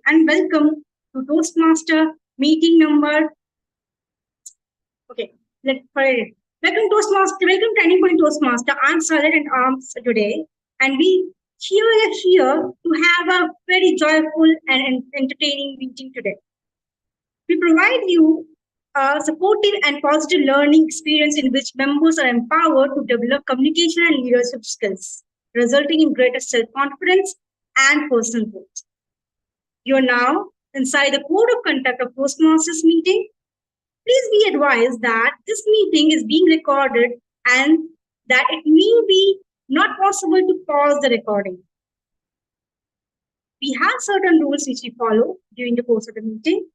and welcome to Toastmaster meeting number. Okay, welcome Toastmaster. Welcome to Turning Point Toastmaster. I'm Solid and Arms today, and we here to have a very joyful and entertaining meeting today. We provide you a supportive and positive learning experience in which members are empowered to develop communication and leadership skills, resulting in greater self-confidence and personal growth. You are now inside the code of conduct of Toastmasters meeting. Please be advised that this meeting is being recorded and that it may be not possible to pause the recording. We have certain rules which we follow during the course of the meeting.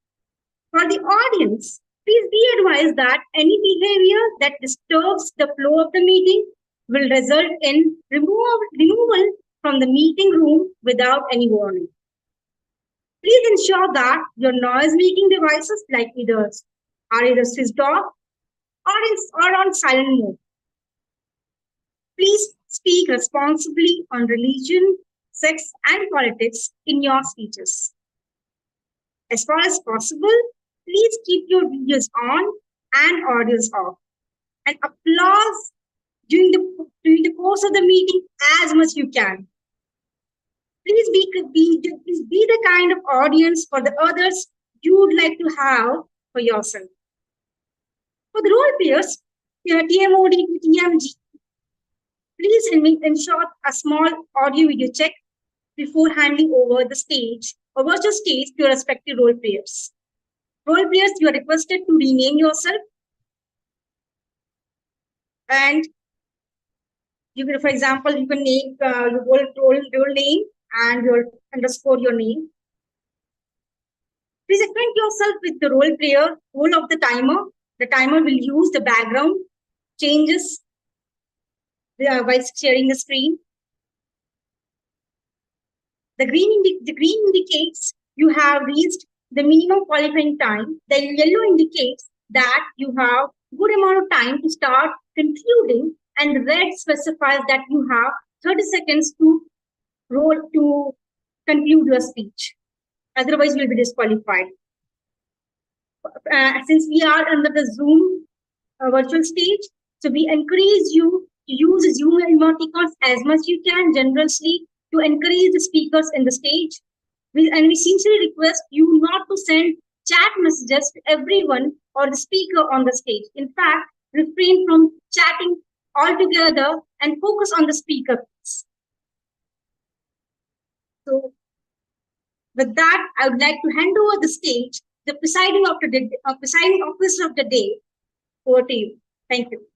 For the audience, please be advised that any behavior that disturbs the flow of the meeting will result in removal from the meeting room without any warning. Please ensure that your noise-making devices are either switched off or on silent mode. Please speak responsibly on religion, sex, and politics in your speeches. As far as possible, please keep your videos on and audios off. And applause during the course of the meeting as much you can. Please be the kind of audience for the others you would like to have for yourself. For the role players, TMOD, TMG, please ensure a small audio video check before handing over the stage or virtual stage to your respective role players. Role players, you are requested to rename yourself. And you can, for example, you can name your role name and your underscore your name. Please acquaint yourself with the role player, role of the timer. The timer will use the background changes while sharing the screen. The green indicates you have reached the minimum qualifying time. The yellow indicates that you have good amount of time to start concluding, and the red specifies that you have 30 seconds to conclude your speech. Otherwise, you will be disqualified. Since we are under the Zoom virtual stage, so we encourage you to use Zoom emoticons as much you can generously to encourage the speakers in the stage. And we sincerely request you not to send chat messages to everyone or the speaker on the stage. In fact, refrain from chatting altogether and focus on the speaker. So, with that, I would like to hand over the stage to the presiding officer of the day. Over to you. Thank you.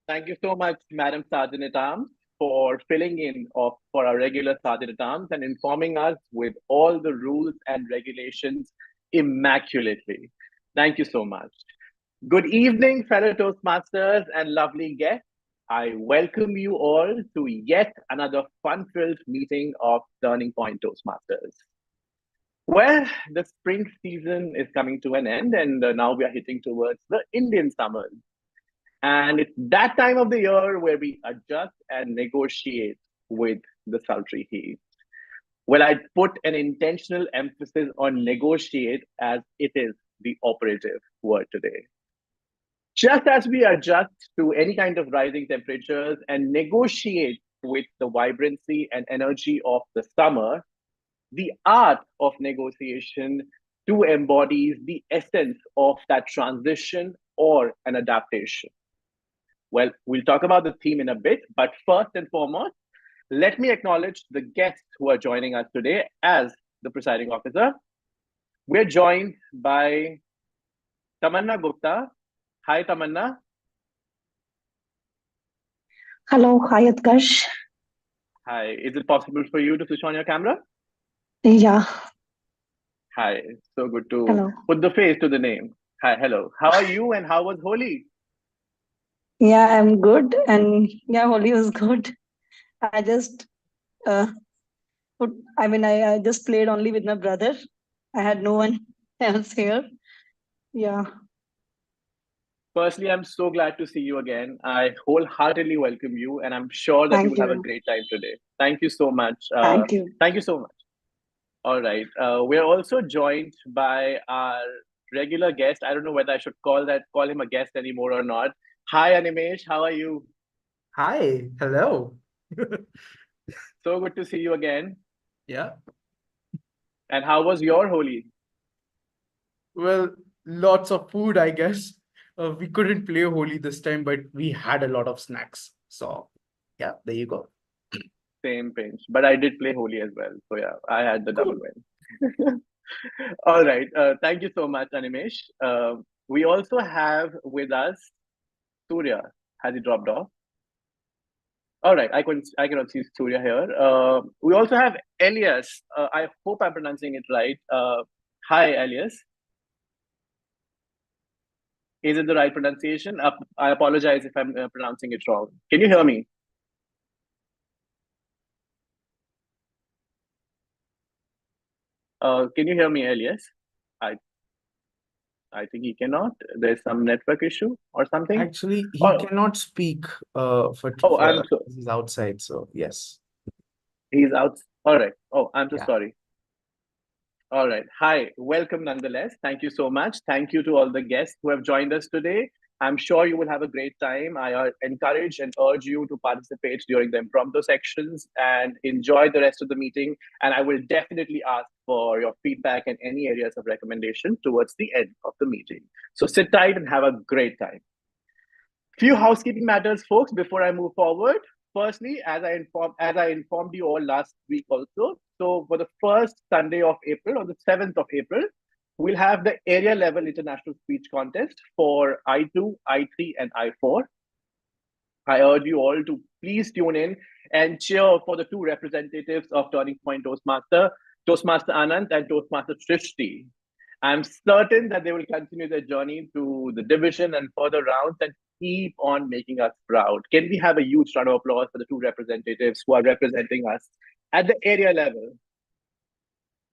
Thank you so much, Madam Sergeant-at-Arms, for filling in for our regular Sergeant-at-Arms and informing us with all the rules and regulations immaculately. Thank you so much. Good evening, fellow Toastmasters and lovely guests. I welcome you all to yet another fun-filled meeting of Turning Point Toastmasters. Well, the spring season is coming to an end, and now we are hitting towards the Indian summers. And it's that time of the year where we adjust and negotiate with the sultry heat. Well, I put an intentional emphasis on negotiate as it is the operative word today. Just as we adjust to any kind of rising temperatures and negotiate with the vibrancy and energy of the summer, the art of negotiation too embodies the essence of that transition or an adaptation. Well, we'll talk about the theme in a bit, but first and foremost, let me acknowledge the guests who are joining us today as the presiding officer. We're joined by Tamanna Gupta. Hi, Tamanna. Hello, hi, Utkarsh. Hi, is it possible for you to switch on your camera? Yeah. Hi, so good to put the face to the name. Hi, hello. How are you and how was Holi? Yeah, I'm good. And yeah, Holi was good. I just, I just played only with my brother. I had no one else here. Yeah. Firstly, I'm so glad to see you again. I wholeheartedly welcome you, and I'm sure that you Thank will have a you. great time today. Thank you so much. Thank you. Thank you so much. All right. We're also joined by our regular guest. I don't know whether I should call him a guest anymore or not. Hi, Animesh. How are you? Hi, hello. So good to see you again. Yeah, And how was your Holi? well, lots of food, I guess. We couldn't play Holi this time, but we had a lot of snacks. So, yeah, there you go. Same pinch. But I did play Holi as well. So yeah, I had the double Cool. win. All right. Thank you so much, Animesh. We also have with us Surya. Has he dropped off? All right. I cannot see Surya here. We also have Elias. I hope I'm pronouncing it right. Hi, Elias. Is it the right pronunciation? I apologize if I'm pronouncing it wrong. Can you hear me? Can you hear me, Elias? I I think he cannot. There's some network issue or something. Actually, he Oh, cannot speak oh, for he's outside. So, yes. he's out. All right. Oh, I'm so Yeah. sorry. All right. Hi. Welcome nonetheless. Thank you so much. Thank you to all the guests who have joined us today. I'm sure you will have a great time. I encourage and urge you to participate during the impromptu sections and enjoy the rest of the meeting. And I will definitely ask for your feedback and any areas of recommendation towards the end of the meeting. So sit tight and have a great time. Few housekeeping matters, folks, before I move forward. Firstly, as I informed you all last week also, so for the first Sunday of April, on the 7th of April, we'll have the area level international speech contest for I2, I3, and I4. I urge you all to please tune in and cheer for the two representatives of Turning Point Toastmaster Anand and Toastmaster Shrishti. I'm certain that they will continue their journey to the division and further rounds and keep on making us proud. Can we have a huge round of applause for the two representatives who are representing us at the area level?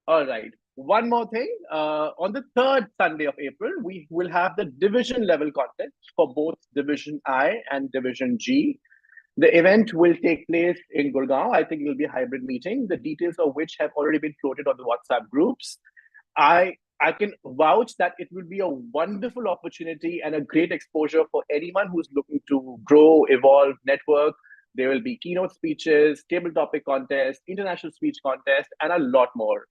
All right. One more thing. On the third Sunday of April, we will have the division level contest for both Division I and Division G. The event will take place in Gurgaon. I think it will be a hybrid meeting, the details of which have already been floated on the WhatsApp groups. I can vouch that it will be a wonderful opportunity and a great exposure for anyone who's looking to grow, evolve, network. There will be keynote speeches, table topic contest, international speech contest, and a lot more.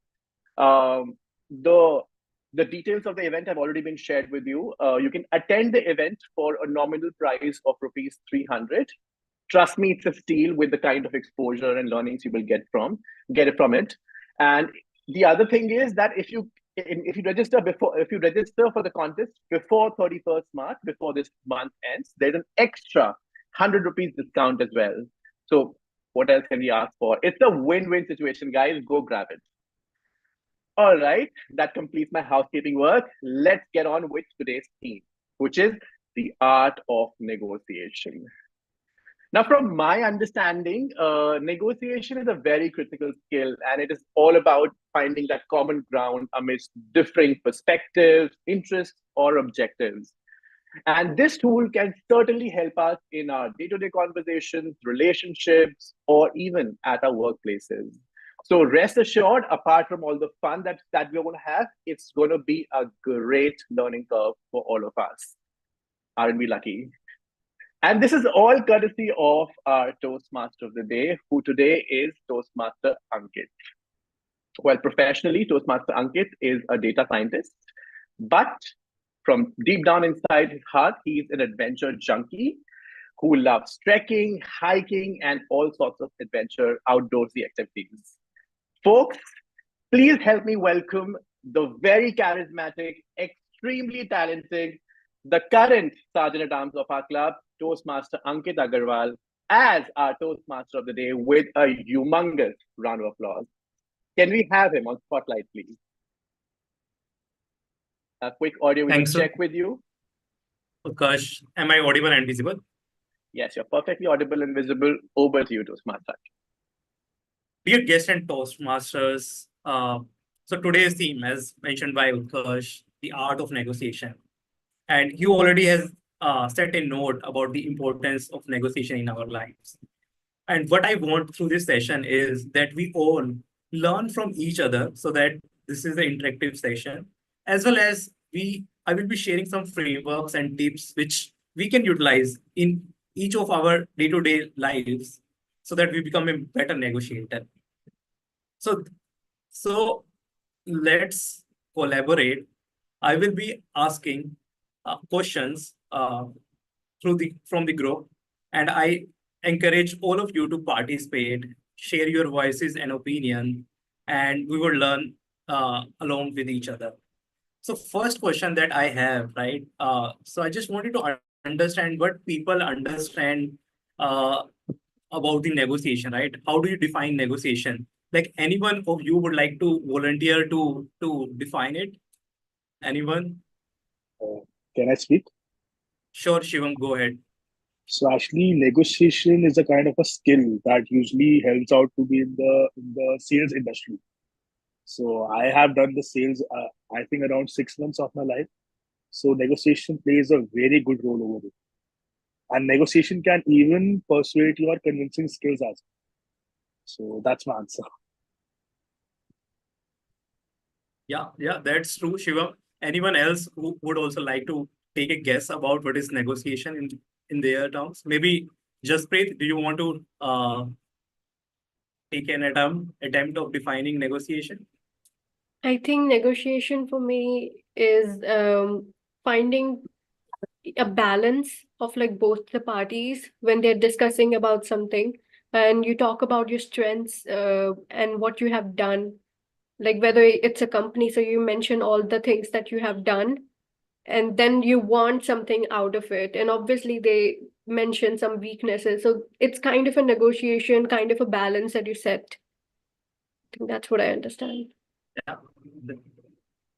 Um, the the details of the event have already been shared with you. You can attend the event for a nominal price of rupees 300. Trust me, it's a steal with the kind of exposure and learnings you will get it from it. And the other thing is that if you register for the contest before 31st March, before this month ends, there's an extra 100 rupees discount as well. So what else can we ask for? It's a win-win situation, guys. Go grab it. All right, that completes my housekeeping work. Let's get on with today's theme, which is the art of negotiation. Now, from my understanding, negotiation is a very critical skill, and it is all about finding that common ground amidst differing perspectives, interests, or objectives. And this tool can certainly help us in our day to day conversations, relationships, or even at our workplaces. So, rest assured, apart from all the fun that we're going to have, it's going to be a great learning curve for all of us. Aren't we lucky? And this is all courtesy of our Toastmaster of the day, who today is Toastmaster Ankit. Well, professionally, Toastmaster Ankit is a data scientist, but from deep down inside his heart, he's an adventure junkie who loves trekking, hiking, and all sorts of adventure outdoorsy activities. Folks, please help me welcome the very charismatic, extremely talented, the current Sergeant at Arms of our club, Toastmaster Ankit Aggarwal, as our Toastmaster of the day with a humongous round of applause. Can we have him on spotlight, please? A quick audio Thanks, sir. check with you. Utkarsh, am I audible and visible? Yes, you're perfectly audible and visible. Over to you, Toastmaster. Dear guests and Toastmasters, so today's theme, as mentioned by Utkarsh, the art of negotiation. And you already set a note about the importance of negotiation in our lives. And what I want through this session is that we all learn from each other, so that this is an interactive session, as well as I will be sharing some frameworks and tips which we can utilize in each of our day-to-day lives, so that we become a better negotiator. So let's collaborate. I will be asking questions from the group, and I encourage all of you to participate, share your voices and opinion, and we will learn along with each other. So first question that I have, right? So I just wanted to understand what people understand uh, about the negotiation, right? How do you define negotiation? Like, anyone of you would like to volunteer to define it? Anyone? Can I speak? Sure, Shivam, go ahead. So actually, negotiation is a kind of a skill that usually helps out to be in the sales industry. So I have done the sales, I think around 6 months of my life. So negotiation plays a very good role over it, and negotiation can even persuade your convincing skills as well. So that's my answer. Yeah, that's true, Shivam. Anyone else who would also like to take a guess about what is negotiation in their terms? Maybe Jasprit, do you want to take an attempt of defining negotiation? I think negotiation for me is finding a balance of like both the parties when they're discussing about something, and you talk about your strengths and what you have done, like whether it's a company, so you mention all the things that you have done, and then you want something out of it, and obviously they mention some weaknesses, so it's kind of a negotiation, kind of a balance that you set. I think that's what I understand. Yeah,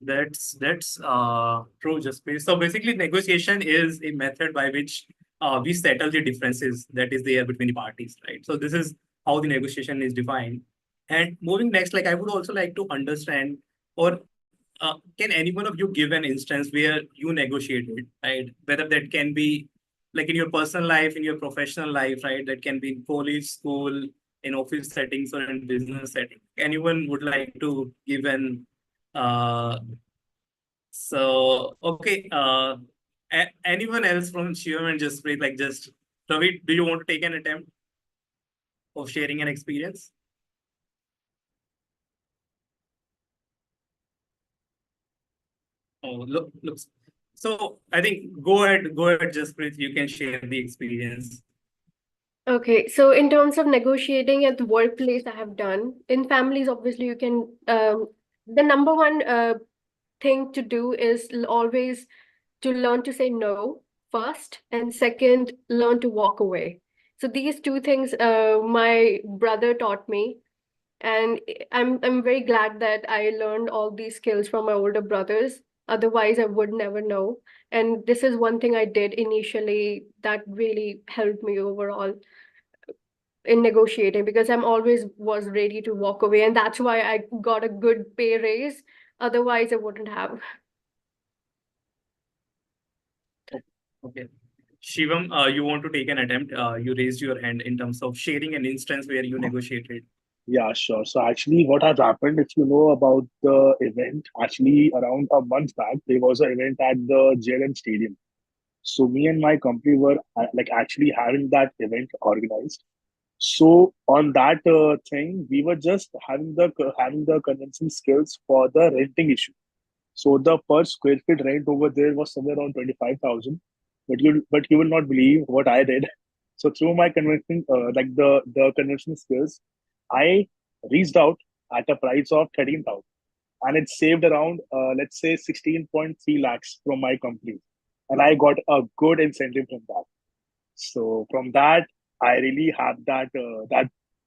that's true, Jasprit. So basically, negotiation is a method by which we settle the differences that is there between the parties, right? So this is how the negotiation is defined. And moving next, like, I would also like to understand, or can any one of you give an instance where you negotiated, right? Whether that can be like in your personal life, in your professional life, right? That can be in college, school, in office settings, or in business setting. Anyone would like to give an uh, so okay. Anyone else from Shivam and Jasprit, like, just Ravi, do you want to take an attempt of sharing an experience? Oh, looks. So I think go ahead, Jasprit. You can share the experience. Okay, so in terms of negotiating at the workplace, I have done. In families, obviously, you can, the number one thing to do is always to learn to say no first, and second, learn to walk away. So these two things, my brother taught me, and I'm very glad that I learned all these skills from my older brothers. Otherwise, I would never know. And this is one thing I did initially that really helped me overall in negotiating, because I'm always was ready to walk away, and that's why I got a good pay raise. Otherwise, I wouldn't have. Okay. Shivam, you want to take an attempt? You raised your hand in terms of sharing an instance where you negotiated. Yeah, sure. So actually, what has happened, if you know about the event, actually around a month back, there was an event at the JLM Stadium. So me and my company were like actually having that event organized. So on that thing, we were just having the convincing skills for the renting issue. So the per square feet rent over there was somewhere around 25,000. But you will not believe what I did. So through my convincing like the convincing skills, I reached out at a price of 13,000, and it saved around let's say 16.3 lakhs from my company, and I got a good incentive from that. So from that, I really have that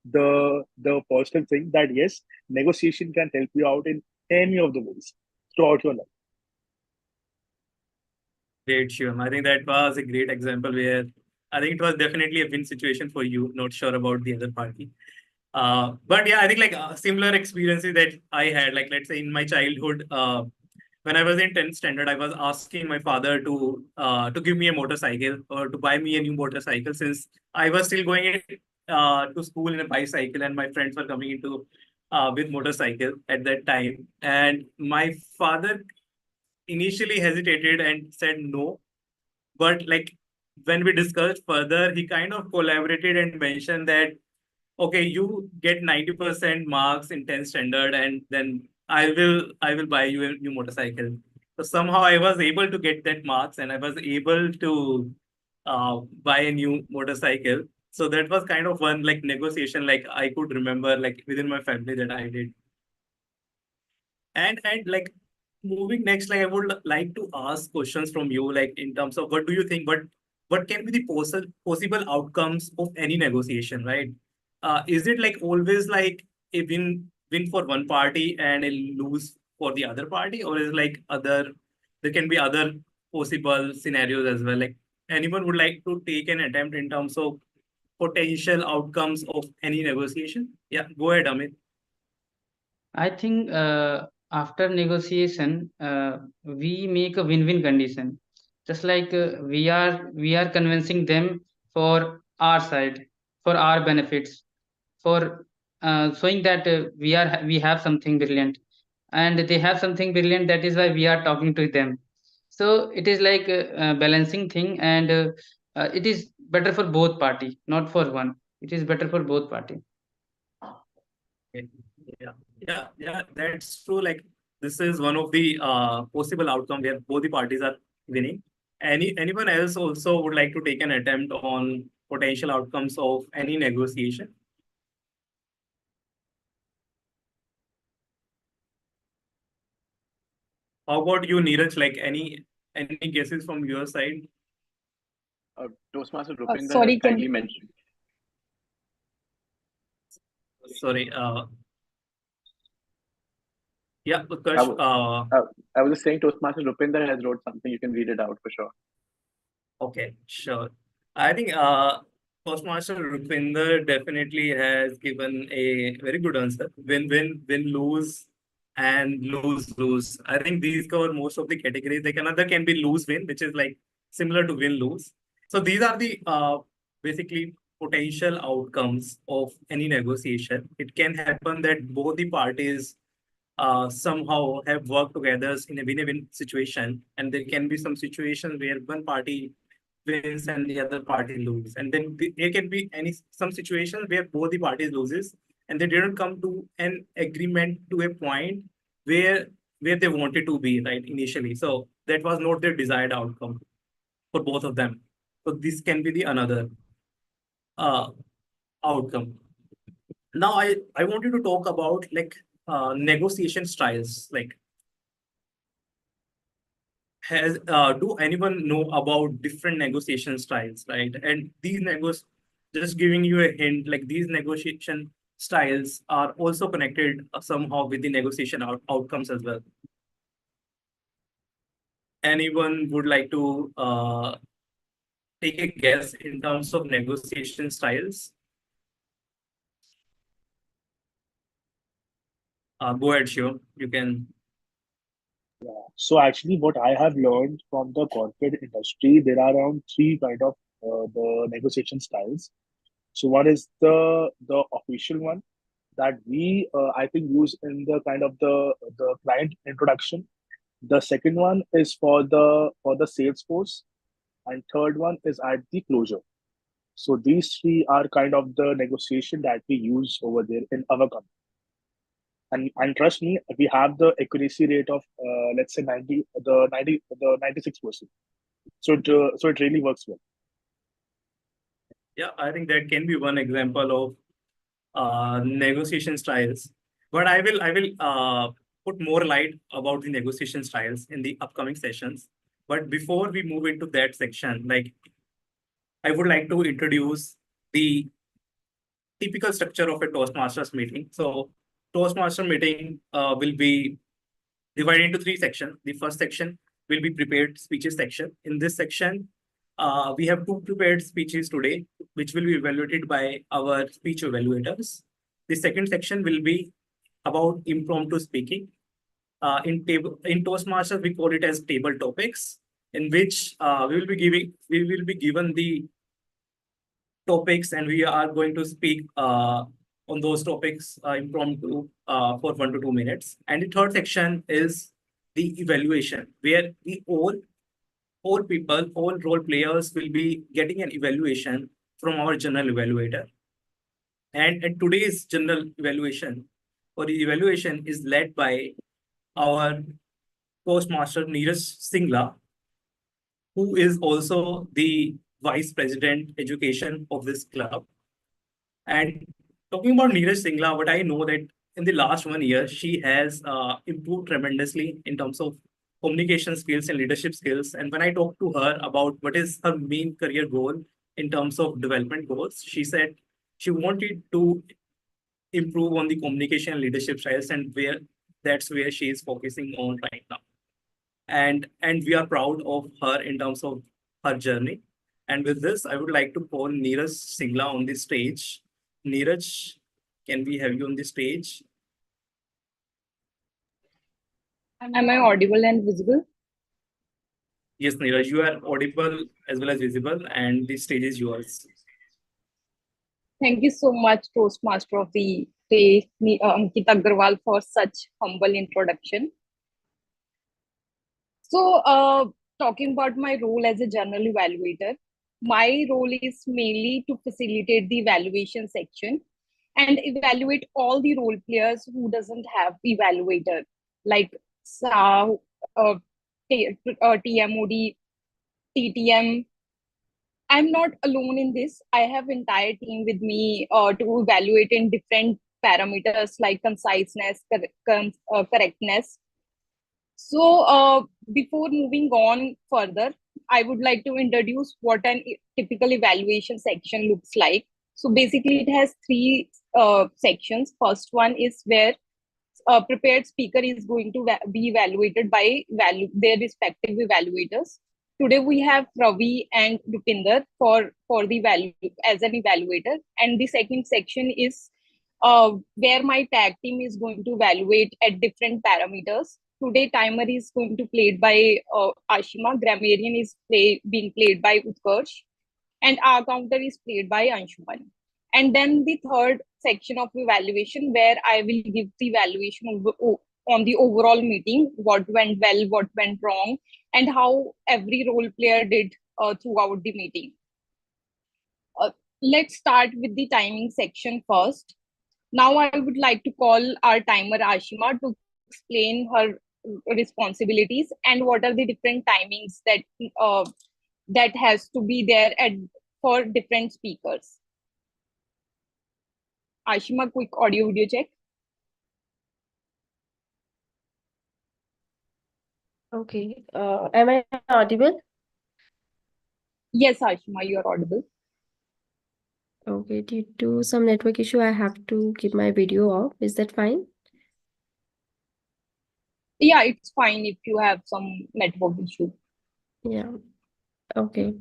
the positive thing that yes, negotiation can help you out in any of the ways throughout your life. Great, Shivam. I think that was a great example where I think it was definitely a win situation for you. Not sure about the other party. But yeah, I think like similar experiences that I had, like, let's say in my childhood, when I was in 10th standard, I was asking my father to give me a motorcycle or to buy me a new motorcycle, since I was still going to school in a bicycle and my friends were coming into with motorcycle at that time. And my father initially hesitated and said no, but like when we discussed further, he kind of collaborated and mentioned that okay, you get 90% marks in 10th standard, and then I will buy you a new motorcycle. So somehow I was able to get that marks and I was able to buy a new motorcycle. So that was kind of one like negotiation like I could remember like within my family that I did. And like moving next, like I would like to ask questions from you, like in terms of what do you think, what can be the possible outcomes of any negotiation, right? Is it like always like a win for one party and a lose for the other party, or is like other there can be other possible scenarios as well? Like anyone would like to take an attempt in terms of potential outcomes of any negotiation? Yeah, go ahead, Amit. I think after negotiation, we make a win-win condition. Just like we are convincing them for our side, for our benefits, for showing that we have something brilliant, and they have something brilliant. That is why we are talking to them. So it is like a balancing thing, and it is better for both party, not for one. It is better for both party. Okay. Yeah, that's true. Like this is one of the possible outcome where both the parties are winning. Anyone else also would like to take an attempt on potential outcomes of any negotiation? How about you, Neeraj? Like any guesses from your side? Toastmaster Rupinder has Sorry, kindly mentioned. Sorry. Yeah, I, Utkarsh. w- I was just saying Toastmaster Rupinder has wrote something. You can read it out for sure. Okay, sure. I think Toastmaster Rupinder definitely has given a very good answer. Win, lose, and lose. I think these cover most of the categories. Like another can be lose-win, which is like similar to win-lose. So these are the basically potential outcomes of any negotiation. It can happen that both the parties somehow have worked together in a win-win situation, and there can be some situation where one party wins and the other party loses, and then there can be some situation where both the parties loses and they didn't come to an agreement to a point where they wanted to be right initially. So that was not their desired outcome for both of them. So this can be the another uh, outcome. Now I want you to talk about like negotiation styles. Like has do anyone know about different negotiation styles, right? And these just giving you a hint, like these negotiation styles are also connected somehow with the negotiation outcomes as well. Anyone would like to take a guess in terms of negotiation styles? Go ahead, Shiv. You can. So actually, what I have learned from the corporate industry, there are around three kind of the negotiation styles. So one is the official one that we I think use in the kind of the client introduction. The second one is for the sales force, and third one is at the closure. So these three are kind of the negotiation that we use over there in our company. And trust me, we have the accuracy rate of let's say 96%. So it really works well. Yeah, I think that can be one example of negotiation styles. But I will put more light about the negotiation styles in the upcoming sessions. But before we move into that section, like I would like to introduce the typical structure of a Toastmasters meeting. So Toastmaster meeting will be divided into three sections. The first section will be prepared speeches section. In this section, we have two prepared speeches today, which will be evaluated by our speech evaluators. The second section will be about impromptu speaking. in Toastmasters we call it as table topics, in which we will be given the topics, and we are going to speak on those topics impromptu for 1 to 2 minutes. And the third section is the evaluation, where all people, all role players will be getting an evaluation from our general evaluator. And today's general evaluation or the evaluation is led by our Toastmaster Neeraj Singla, who is also the Vice President Education of this club. And talking about Neeraj Singla, what I know that in the last 1 year, she has improved tremendously in terms of communication skills and leadership skills. And when I talked to her about what is her main career goal in terms of development goals, she said she wanted to improve on the communication and leadership styles, and that's where she is focusing on right now. And we are proud of her in terms of her journey. And with this, I would like to call Neeraj Singla on the stage. Neeraj, can we have you on the stage? Am I audible and visible? Yes, Neeraj, you are audible as well as visible, and the stage is yours. Thank you so much, Toastmaster of the Day, Ankit Aggarwal, for such humble introduction. So, talking about my role as a general evaluator, my role is mainly to facilitate the evaluation section and evaluate all the role players who doesn't have evaluator, like TMOD, TTM. I'm not alone in this. I have entire team with me to evaluate in different parameters like conciseness, correctness. So, before moving on further, I would like to introduce what an typical evaluation section looks like. So basically, it has three sections. First one is where a prepared speaker is going to be evaluated by their respective evaluators. Today we have Ravi and Rupinder for the value as an evaluator, and the second section is where my tag team is going to evaluate at different parameters. Today timer is going to played by Ashima, grammarian is being played by Utkarsh, and our counter is played by Anshuman. And then the third section of evaluation, where I will give the evaluation on the overall meeting, what went well, what went wrong, and how every role player did throughout the meeting. Let's start with the timing section first. Now I would like to call our timer Ashima to explain her responsibilities and what are the different timings that has to be there for different speakers. Ashima, quick audio video check. Okay. Am I audible? Yes, Ashima, you are audible. Okay. Due to some network issue, I have to keep my video off. Is that fine? Yeah, it's fine if you have some network issue. Yeah. Okay.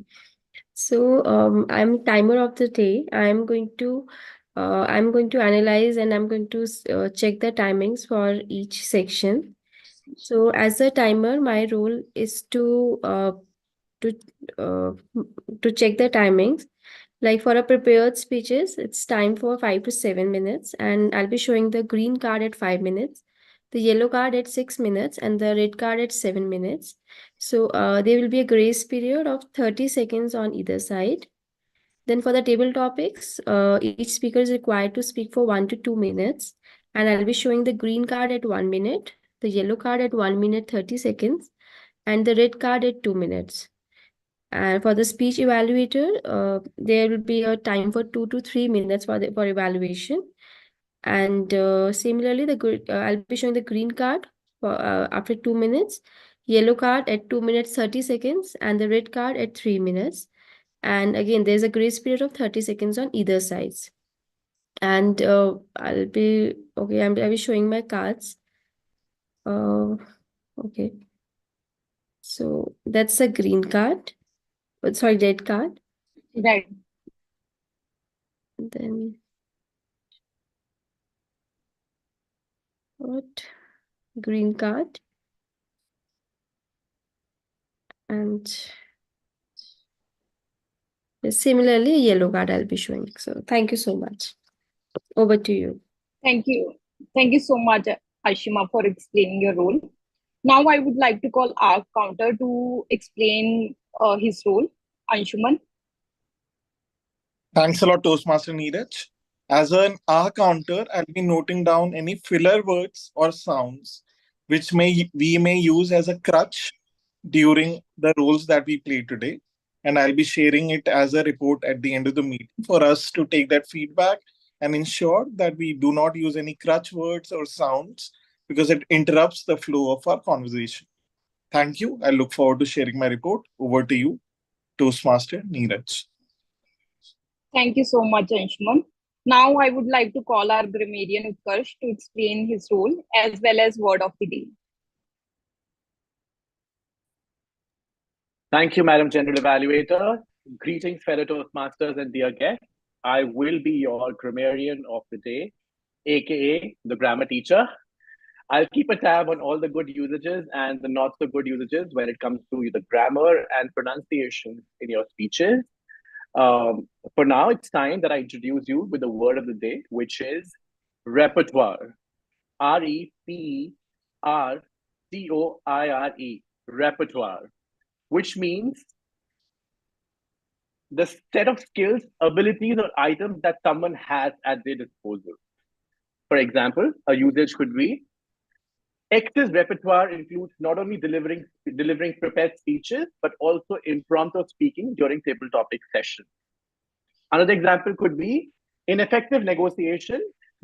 So I'm timer of the day. I'm going to analyze and I'm going to check the timings for each section. So as a timer, my role is to check the timings. Like for a prepared speeches, it's time for 5 to 7 minutes, and I'll be showing the green card at 5 minutes, the yellow card at 6 minutes, and the red card at 7 minutes. So there will be a grace period of 30 seconds on either side. Then for the table topics, each speaker is required to speak for 1 to 2 minutes, and I'll be showing the green card at 1 minute, the yellow card at 1 minute 30 seconds, and the red card at 2 minutes. And for the speech evaluator, there will be a time for 2 to 3 minutes for evaluation. And similarly, I'll be showing the green card for after 2 minutes, yellow card at 2 minutes 30 seconds, and the red card at 3 minutes. And again, there's a grace period of 30 seconds on either sides. And I'll be showing my cards. Okay. So that's a green card. Sorry, red card. Right. Then what? green card. And similarly, a yellow card I'll be showing. So thank you so much. Over to you. Thank you. Thank you so much, Ashima, for explaining your role. Now I would like to call our counter to explain his role. Anshuman. Thanks a lot, Toastmaster Neeraj. As an R counter, I'll be noting down any filler words or sounds which we may use as a crutch during the roles that we play today. And I'll be sharing it as a report at the end of the meeting for us to take that feedback and ensure that we do not use any crutch words or sounds because it interrupts the flow of our conversation. Thank you. I look forward to sharing my report. Over to you, Toastmaster Neeraj. Thank you so much, Anshuman. Now I would like to call our grammarian Utkarsh to explain his role as well as word of the day. Thank you, Madam General Evaluator. Greetings, fellow Toastmasters and dear guests. I will be your grammarian of the day, aka the grammar teacher. I'll keep a tab on all the good usages and the not so good usages when it comes to the grammar and pronunciation in your speeches. For now, it's time that I introduce you with the word of the day, which is repertoire. REPERTOIRE, repertoire, which means the set of skills, abilities, or items that someone has at their disposal. For example, a usage could be X's repertoire includes not only delivering prepared speeches, but also impromptu speaking during table topic sessions. Another example could be in effective negotiation,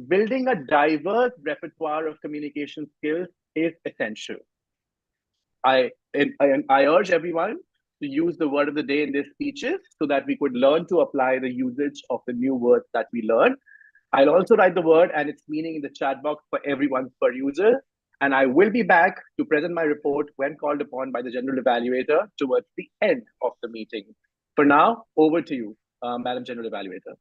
building a diverse repertoire of communication skills is essential. I urge everyone to use the word of the day in their speeches so that we could learn to apply the usage of the new words that we learn. I'll also write the word and its meaning in the chat box for everyone's perusal. And I will be back to present my report when called upon by the General Evaluator towards the end of the meeting. For now, over to you, Madam General Evaluator.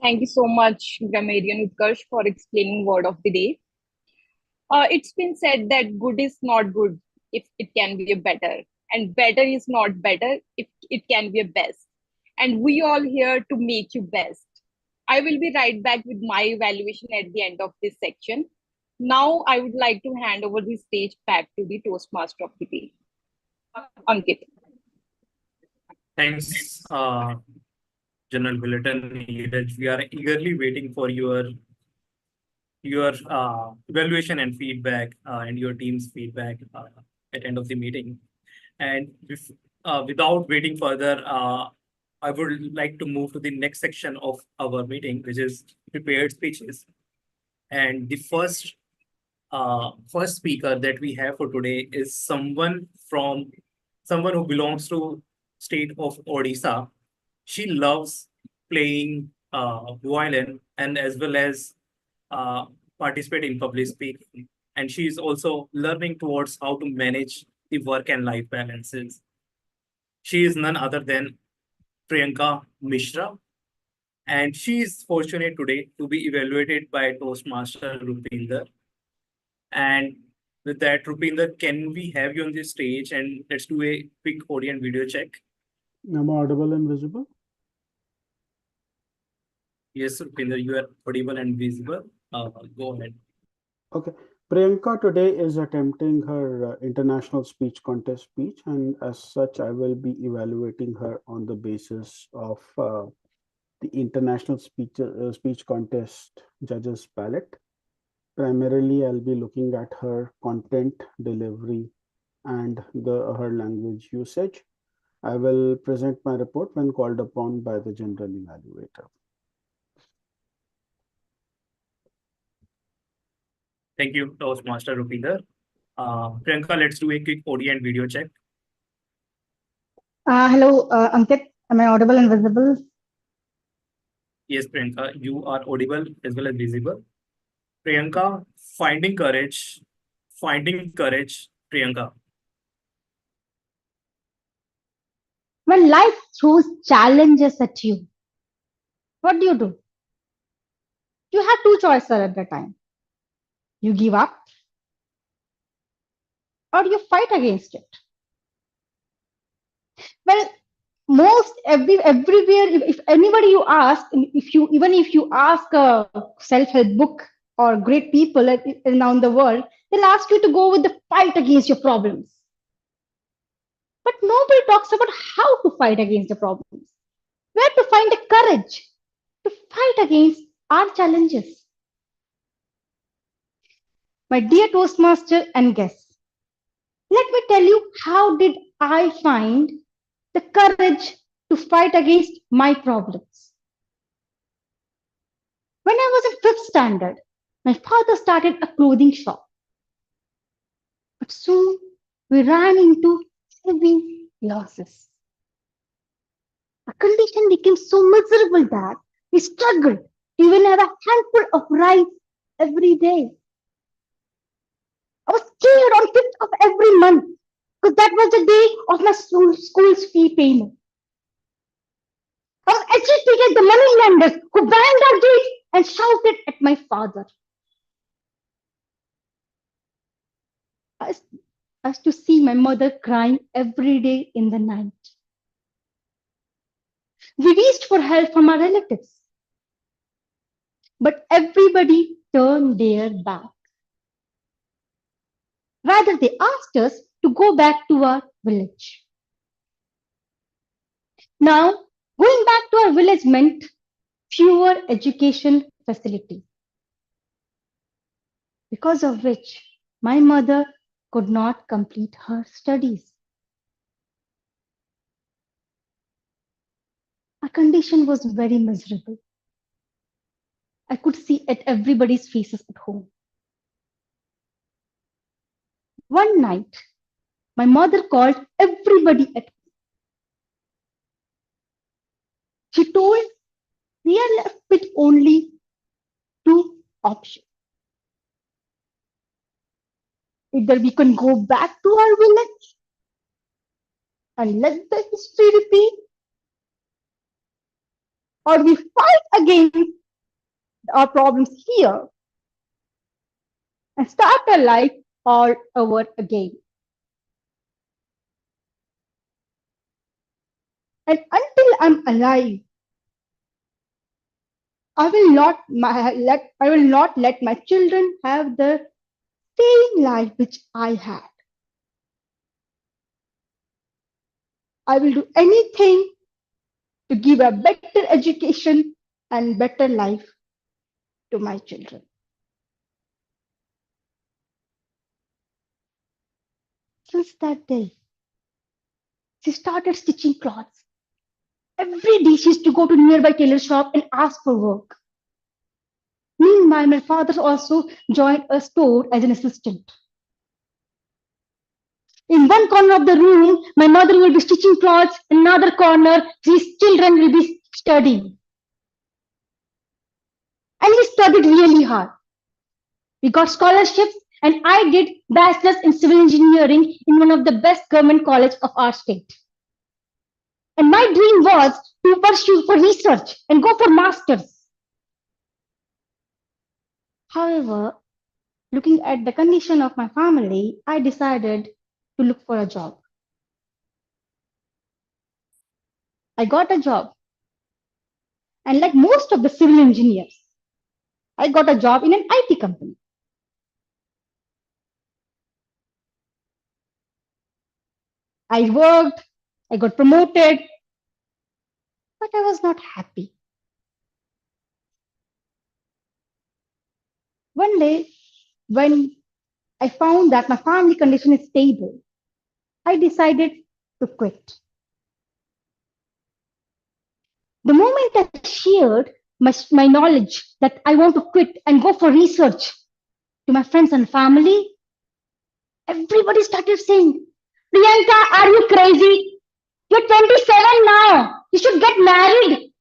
Thank you so much, grammarian Utkarsh, for explaining word of the day. It's been said that good is not good if it can be a better, and better is not better if it can be a best. And we all here to make you best. I will be right back with my evaluation at the end of this section. Now I would like to hand over the stage back to the Toastmaster of the day, Ankit. Thanks, General Bulletin. We are eagerly waiting for your evaluation and feedback and your team's feedback at end of the meeting. And without waiting further, I would like to move to the next section of our meeting, which is prepared speeches. And the first speaker that we have for today is someone who belongs to state of Odisha. She loves playing violin and as well as participate in public speaking. And she is also learning towards how to manage the work and life balances. She is none other than Priyanka Mishra. And she is fortunate today to be evaluated by Toastmaster Rupinder. And with that, Rupinder, can we have you on the stage and let's do a quick audio and video check? Am I audible and visible? Yes, Rupinder, you are audible and visible. Go ahead. Okay. Priyanka today is attempting her international speech contest speech, and as such, I will be evaluating her on the basis of the international speech contest judges ballot. Primarily, I'll be looking at her content delivery and her language usage. I will present my report when called upon by the general evaluator. Thank you, Toastmaster Rupinder. Priyanka, let's do a quick audio and video check. Hello, Ankit. Am I audible and visible? Yes, Priyanka, you are audible as well as visible. Priyanka, finding courage, Priyanka. When life throws challenges at you, what do? You have two choices at the time. You give up or do you fight against it? Well, most everywhere, if anybody you ask, if you even if you ask a self-help book or great people around the world, they'll ask you to go with the fight against your problems. But nobody talks about how to fight against the problems, where to find the courage to fight against our challenges. My dear Toastmaster and guests, let me tell you how did I find the courage to fight against my problems. When I was in fifth standard, my father started a clothing shop. But soon we ran into heavy losses. Our condition became so miserable that we struggled to even have a handful of rice every day. I was scared on 5th of every month because that was the day of my school's fee payment. I was agitated at the money lenders who banged our gates and shouted at my father. I used to see my mother crying every day in the night. We reached for help from our relatives, but everybody turned their back. Rather, they asked us to go back to our village. Now, going back to our village meant fewer education facilities, because of which my mother could not complete her studies. Our condition was very miserable. I could see at everybody's faces at home. One night, my mother called everybody at home. She told we are left with only two options. Either we can go back to our village and let the history repeat, or we fight against our problems here and start our life all over again. And until I'm alive, I will not let my children have the same life which I had. I will do anything to give a better education and better life to my children. Since that day, she started stitching clothes. Every day she used to go to nearby tailor shop and ask for work. Meanwhile, my father also joined a store as an assistant. In one corner of the room, my mother will be stitching clothes. In another corner, his children will be studying. And we studied really hard. We got scholarships, and I did bachelor's in civil engineering in one of the best government college of our state. And my dream was to pursue for research and go for masters. However, looking at the condition of my family, I decided to look for a job. I got a job. And like most of the civil engineers, I got a job in an IT company. I worked, I got promoted, but I was not happy. One day, when I found that my family condition is stable, I decided to quit. The moment I shared my knowledge that I want to quit and go for research to my friends and family, everybody started saying, Priyanka, are you crazy? You're 27 now. You should get married. You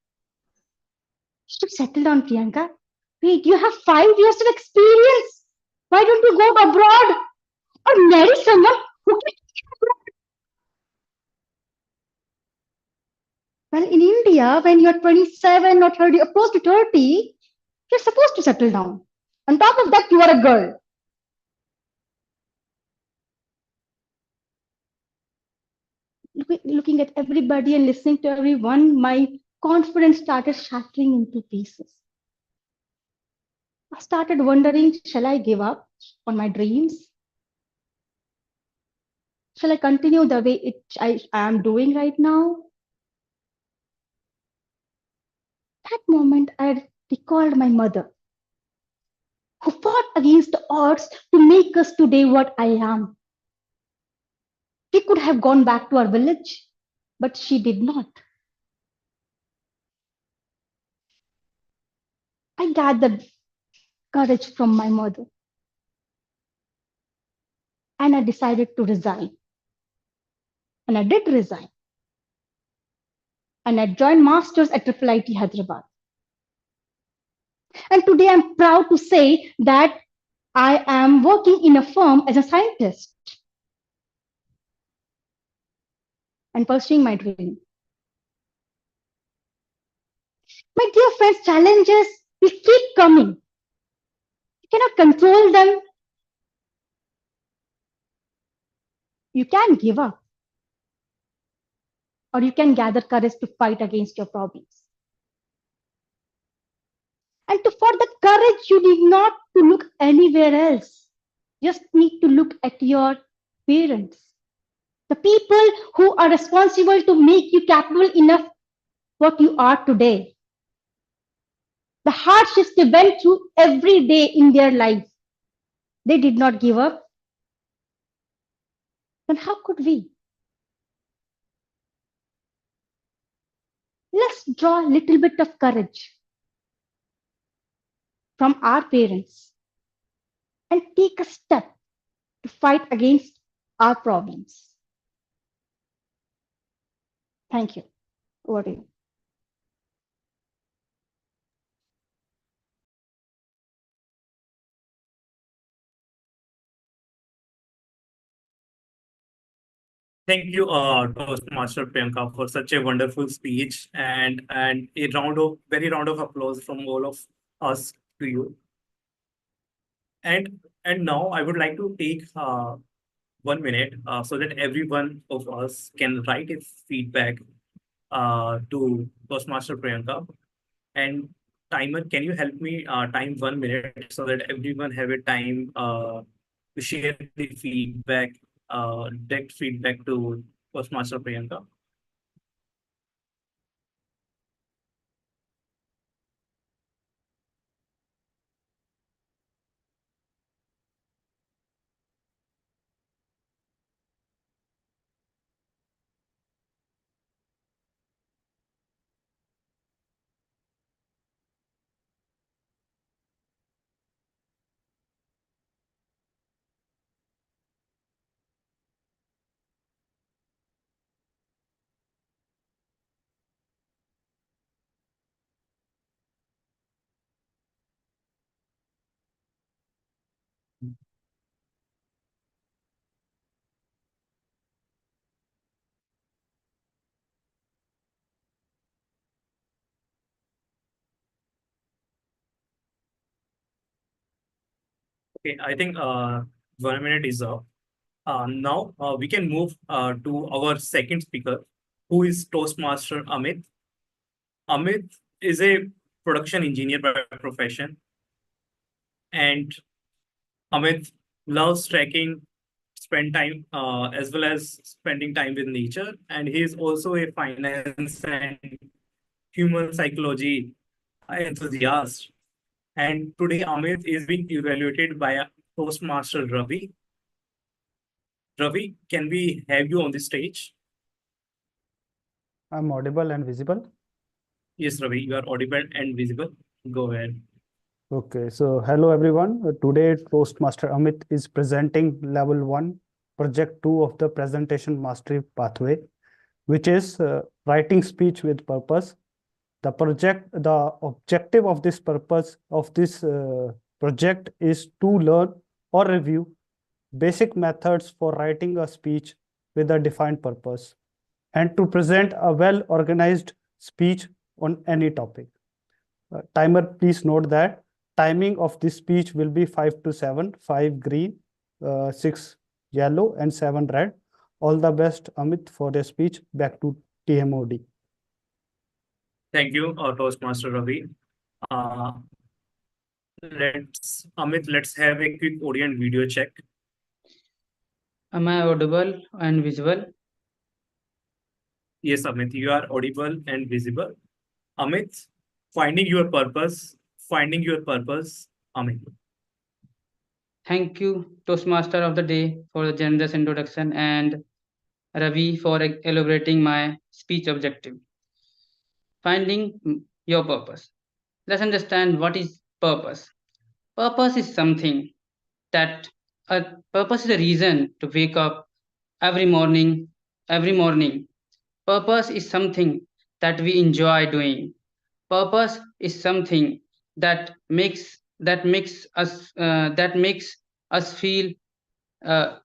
should settle down, Priyanka. Wait, you have 5 years of experience. Why don't you go abroad or marry someone who can take you abroad? Well, in India, when you're 27 or 30, or close to 30, you're supposed to settle down. On top of that, you are a girl. looking at everybody and listening to everyone, my confidence started shattering into pieces. I started wondering, shall I give up on my dreams? Shall I continue the way I am doing right now? That moment, I recalled my mother, who fought against the odds to make us today what I am. We could have gone back to our village, but she did not. I gathered courage from my mother and I decided to resign. And I did resign. And I joined masters at IIIT Hyderabad. And today I'm proud to say that I am working in a firm as a scientist and pursuing my dream. My dear friends, challenges will keep coming. You cannot control them. You can give up, or you can gather courage to fight against your problems. And for the courage, you need not to look anywhere else. Just need to look at your parents, the people who are responsible to make you capable enough what you are today. The hardships they went through every day in their life, they did not give up. Then how could we? Let's draw a little bit of courage from our parents and take a step to fight against our problems. Thank you. Over to you. Thank you, Toastmaster Priyanka, for such a wonderful speech and a round of applause from all of us to you. And now I would like to take 1 minute so that every one of us can write a feedback to Toastmaster Priyanka. And timer, can you help me time 1 minute so that everyone have a time to share the feedback, direct feedback to Toastmaster Priyanka? Okay, I think 1 minute is up. Now we can move to our second speaker, who is Toastmaster Amit. Amit is a production engineer by profession, and Amit loves trekking, spend time as well as spending time with nature, and he is also a finance and human psychology enthusiast. And today, Amit is being evaluated by a Toastmaster Ravi. Ravi, can we have you on the stage? I'm audible and visible. Yes, Ravi, you are audible and visible. Go ahead. Okay, so hello everyone. Today, Toastmaster Amit is presenting level 1, project 2 of the presentation mastery pathway, which is writing speech with purpose. The objective of this project is to learn or review basic methods for writing a speech with a defined purpose and to present a well-organized speech on any topic. Timer, please note that timing of this speech will be 5 to 7, 5 green, 6 yellow and 7 red. All the best, Amit, for your speech. Back to TMOD. Thank you, Toastmaster Ravi. Let's have a quick audio and video check. Am I audible and visible? Yes, Amit, you are audible and visible. Amit, finding your purpose, Amit. Thank you, Toastmaster of the Day, for the generous introduction, and Ravi for elaborating my speech objective. Finding your purpose. Let's understand what is purpose. Purpose is something that purpose is a reason to wake up every morning. Every morning, purpose is something that we enjoy doing. Purpose is something that makes us feel uh,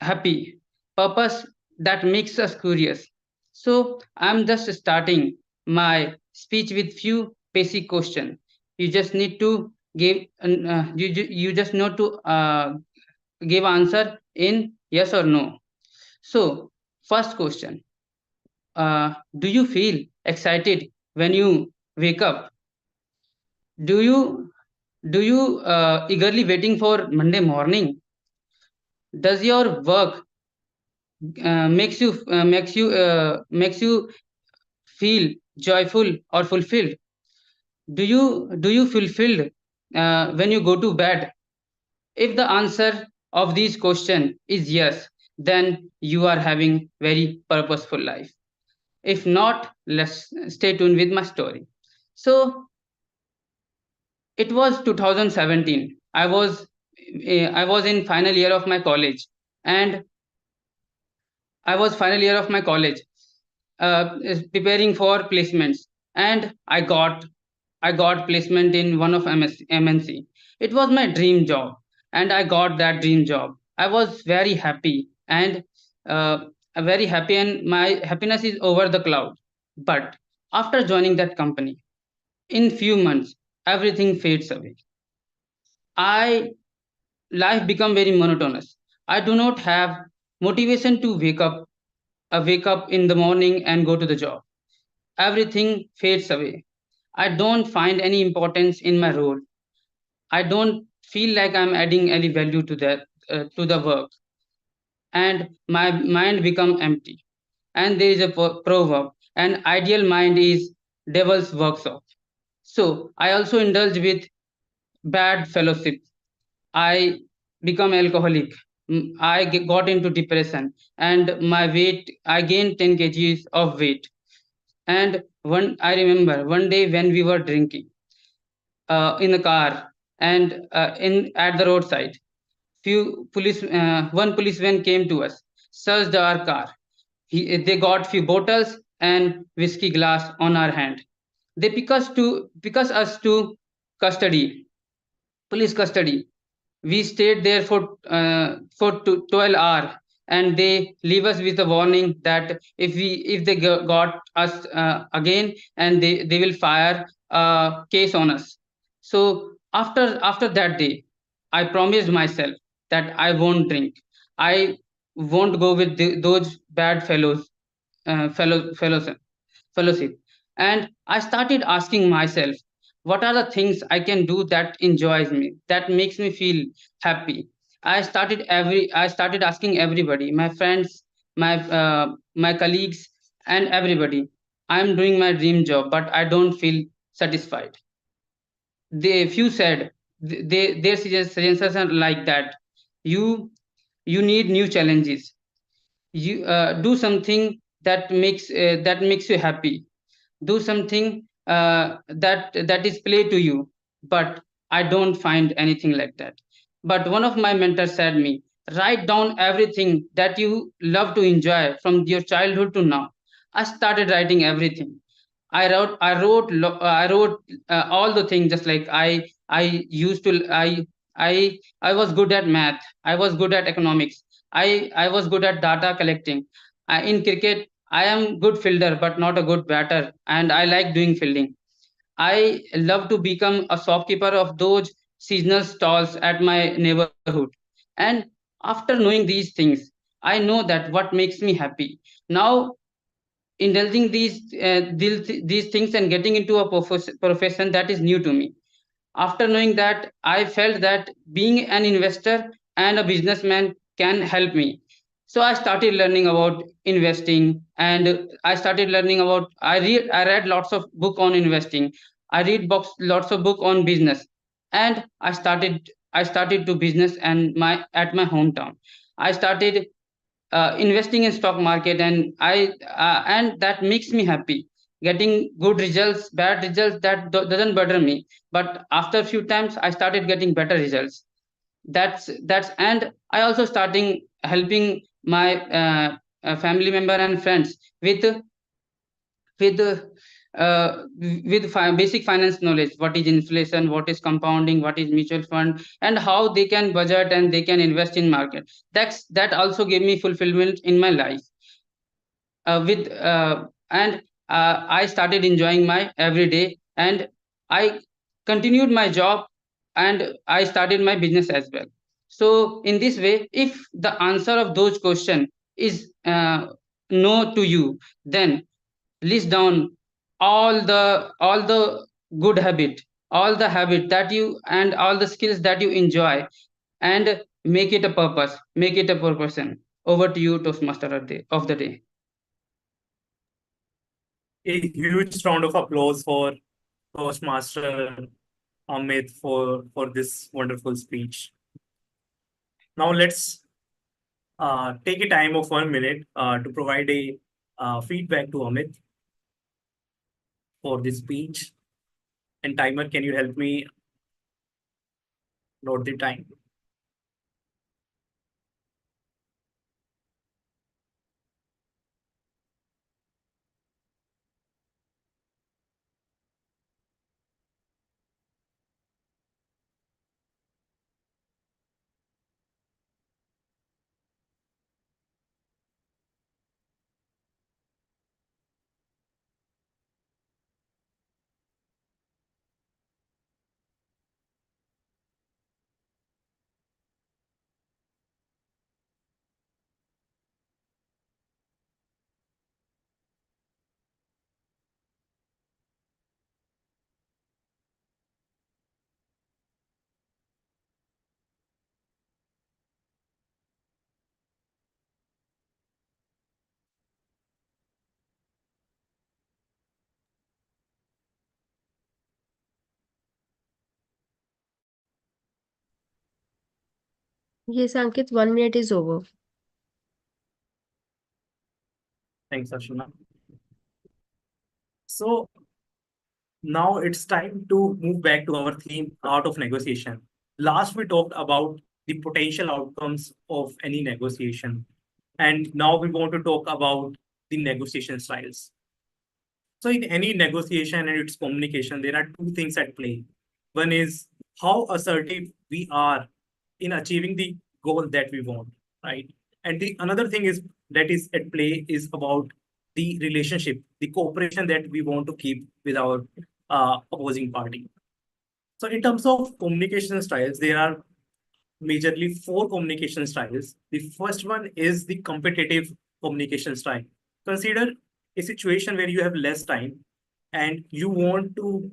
happy. Purpose that makes us curious. So I'm just starting my speech with few basic questions. You just need to you just need to give answer in yes or no. So first question, do you feel excited when you wake up? Do you eagerly waiting for Monday morning? Does your work makes you feel joyful or fulfilled? Do you fulfilled when you go to bed? If the answer of these question is yes, then you are having very purposeful life. If not, let's stay tuned with my story. So it was 2017. I was in final year of my college, and I was final year of my college, is preparing for placements, and I got placement in one of MNC. It was my dream job, and I got that dream job. I was very happy, and uh, very happy, and my happiness is over the cloud. But after joining that company, in few months, everything fades away. I Life become very monotonous. I do not have motivation to wake up in the morning and go to the job. Everything fades away. I don't find any importance in my role. I don't feel like I'm adding any value to the work, and my mind become empty. And there is a proverb: an ideal mind is devil's workshop. So I also indulge with bad fellowship. I become alcoholic. Got into depression, and my weight, I gained 10 kgs of weight. And I remember one day when we were drinking in the car, and in at the roadside, one policeman came to us, searched our car. They got few bottles and whiskey glass on our hand. They pick us to custody, police custody. We stayed there for 12 hours, and they leave us with a warning that if they got us again, and they will fire a case on us. So after that day, I promised myself that I won't drink. I won't go with those bad fellows fellowship. And I started asking myself, what are the things I can do that enjoys me, that makes me feel happy? I started asking everybody, my friends, my colleagues, and everybody. I'm doing my dream job, but I don't feel satisfied. They few said, their suggestions are like that. You you need new challenges. You do something that makes you happy. Do something that is play to you. But I don't find anything like that. But one of my mentors said me, write down everything that you love to enjoy from your childhood to now. I started writing everything. I wrote all the things, just like I used to I was good at math. I was good at economics. I was good at data collecting. In cricket, I am good fielder but not a good batter, and I like doing fielding. I love to become a shopkeeper of those seasonal stalls at my neighborhood. And after knowing these things, I know that what makes me happy. Now, indulging these things and getting into a profession that is new to me. After knowing that, I felt that being an investor and a businessman can help me. So I started learning about investing, and I started learning about I read lots of book on investing. I read books lots of book on business, and I started to business and my at my hometown. I started investing in stock market, and that makes me happy. Getting good results, bad results, that doesn't bother me, but after a few times I started getting better results. That's And I also starting helping my family member and friends with basic finance knowledge. What is inflation, what is compounding, what is mutual fund, and how they can budget and they can invest in market. That also gave me fulfillment in my life. With and I started enjoying my everyday, and I continued my job, and I started my business as well. So in this way, if the answer of those question is no to you, then list down all the good habit, all the habit that you and all the skills that you enjoy, and make it a purpose, make it a purpose. Over to you, Toastmaster of the day. A huge round of applause for Toastmaster Amit for this wonderful speech. Now let's take a time of 1 minute to provide a feedback to Amit for this speech. And timer, can you help me note the time? Yes, Ankit, 1 minute is over. Thanks, Ashuna. So now it's time to move back to our theme, art of negotiation. Last, we talked about the potential outcomes of any negotiation. And now we want to talk about the negotiation styles. So in any negotiation and its communication, there are two things at play. One is how assertive we are in achieving the goal that we want, right? And the another thing is that is at play is about the relationship, the cooperation that we want to keep with our opposing party. So in terms of communication styles, there are majorly four communication styles. The first one is the competitive communication style. Consider a situation where you have less time and you want to,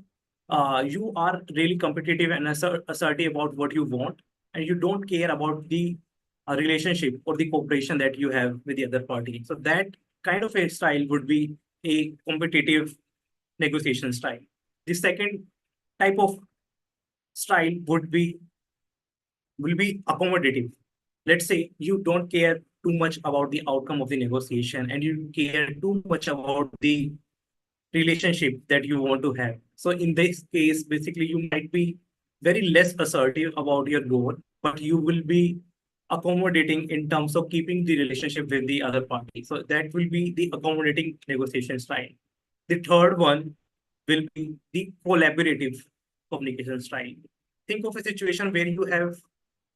you are really competitive and assertive about what you want, and you don't care about the relationship or the cooperation that you have with the other party. So that kind of a style would be a competitive negotiation style. The second type of style will be accommodative. Let's say you don't care too much about the outcome of the negotiation and you care too much about the relationship that you want to have. So in this case, basically, you might be very less assertive about your goal, but you will be accommodating in terms of keeping the relationship with the other party. So that will be the accommodating negotiation style. The third one will be the collaborative communication style. Think of a situation where you have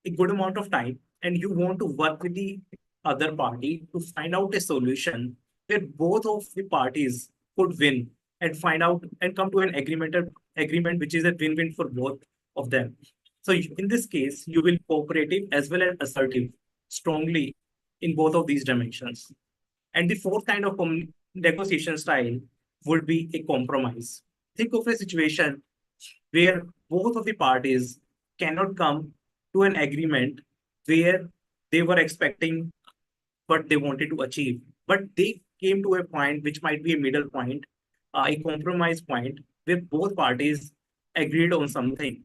a good amount of time and you want to work with the other party to find out a solution where both of the parties could win and find out and come to an agreement which is a win-win for both of them. So in this case, you will cooperative as well as assertive strongly in both of these dimensions. And the fourth kind of negotiation style would be a compromise. Think of a situation where both of the parties cannot come to an agreement where they were expecting what they wanted to achieve, but they came to a point which might be a middle point, a compromise point where both parties agreed on something.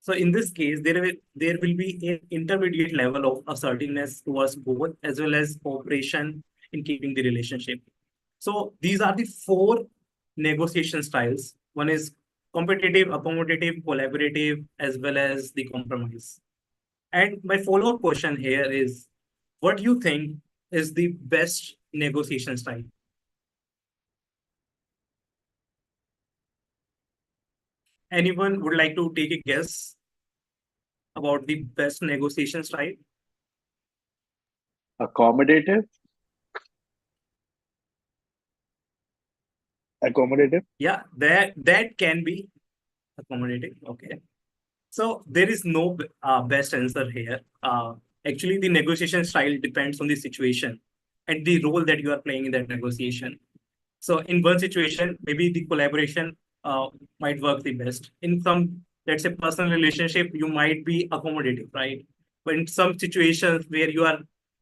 So in this case, there will be an intermediate level of assertiveness towards both, as well as cooperation in keeping the relationship. So these are the four negotiation styles. One is competitive, accommodative, collaborative, as well as the compromise. And my follow-up question here is, what do you think is the best negotiation style? Anyone would like to take a guess about the best negotiation style? Accommodative? Accommodative? Yeah, that can be accommodative. Okay. So there is no best answer here. Actually, the negotiation style depends on the situation and the role that you are playing in that negotiation. So in one situation, maybe the collaboration might work the best. In some, let's say, personal relationship, you might be accommodative, right? But in some situations where you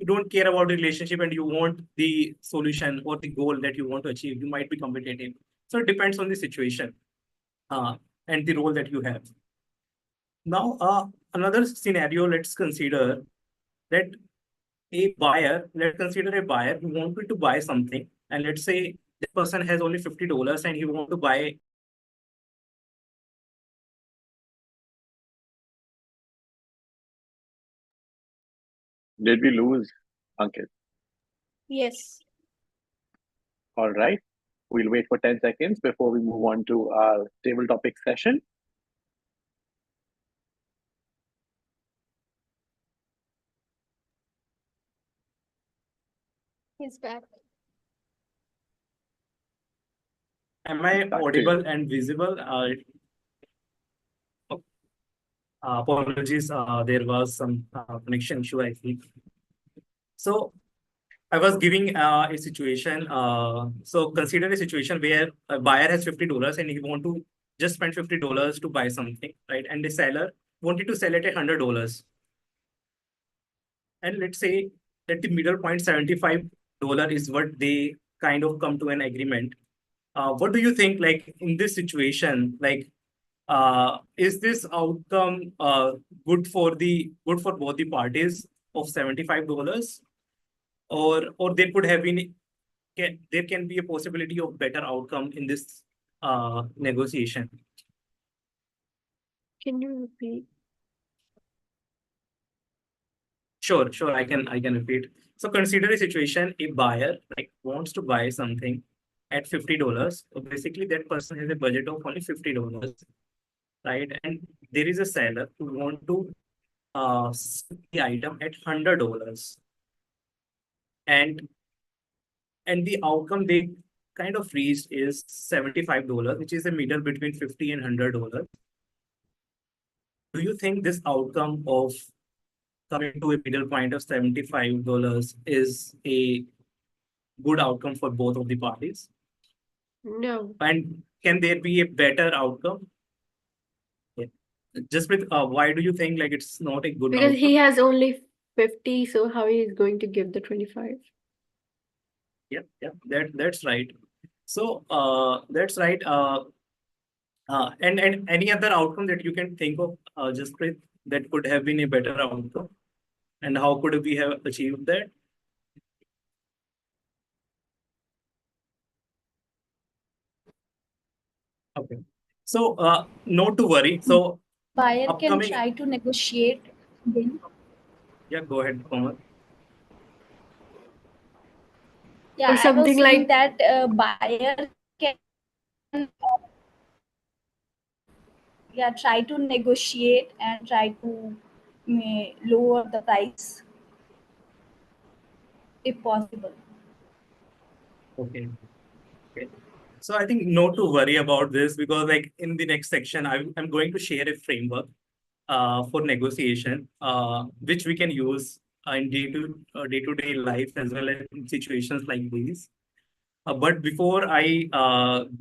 don't care about the relationship and you want the solution or the goal that you want to achieve, you might be competitive. So it depends on the situation and the role that you have. Now, another scenario, let's consider that let's consider a buyer who wanted to buy something, and let's say the person has only $50 and he wants to buy. Did we lose Ankit? Yes. All right. We'll wait for 10 seconds before we move on to our table topic session. He's back. Am I Back to audible you. and visible? Apologies, there was some connection issue, I think. So I was giving a situation. So consider a situation where a buyer has $50 and he want to just spend $50 to buy something, right? And the seller wanted to sell it at $100. And let's say that the middle point $75 is what they kind of come to an agreement. What do you think, like in this situation, like is this outcome good for both the parties of $75, or there could have been there can be a possibility of better outcome in this negotiation? Can you repeat? Sure, I can repeat. So consider a situation, a buyer like wants to buy something at $50. So basically that person has a budget of only $50, right? And there is a seller who want to sell the item at $100. And the outcome they kind of reached is $75, which is a middle between $50 and $100. Do you think this outcome of coming to a middle point of $75 is a good outcome for both of the parties? No. And can there be a better outcome? Yeah. Just with why do you think like it's not a good Because outcome? he has only 50, so how he is going to give the 25? Yeah, that's right. So that's right. And any other outcome that you can think of, just with that could have been a better outcome, and how could we have achieved that? Okay. So not to worry. So Buyer can upcoming. try to negotiate then. Yeah, go ahead, Komal. Yeah, Or I was something saying like that buyer can try to negotiate and try to lower the price if possible. Okay. So I think not to worry about this, because like in the next section, I'm going to share a framework for negotiation, which we can use in day-to-day life as well as in situations like these. But before I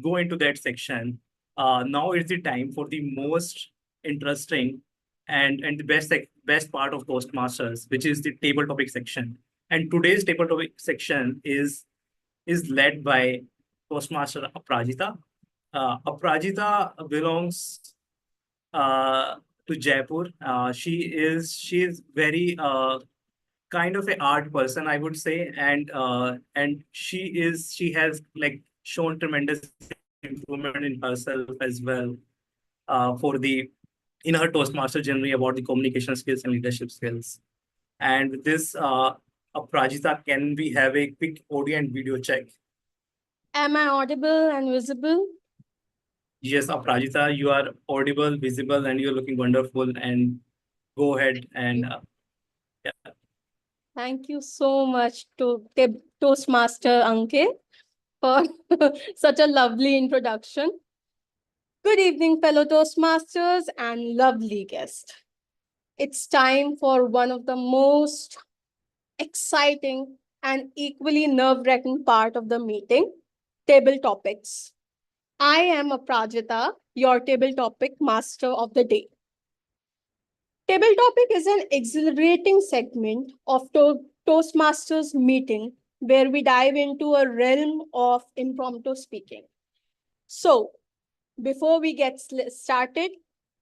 go into that section, now is the time for the most interesting and the best part of Toastmasters, which is the table topic section. And today's table topic section is led by Toastmaster Aprajita. Aprajita belongs to Jaipur. She is very kind of a art person, I would say, and she has like shown tremendous improvement in herself as well for the in her Toastmaster journey about the communication skills and leadership skills. And with this, Aprajita, can we have a quick audio and video check? Am I audible and visible? Yes, Aprajita, you are audible, visible, and you're looking wonderful. And go ahead and yeah. Thank you so much to Toastmaster Ankit for such a lovely introduction. Good evening, fellow Toastmasters and lovely guests. It's time for one of the most exciting and equally nerve-wracking part of the meeting, table topics. I am Aprajita, your table topic master of the day. Table topic is an exhilarating segment of Toastmasters meeting where we dive into a realm of impromptu speaking. So, before we get started,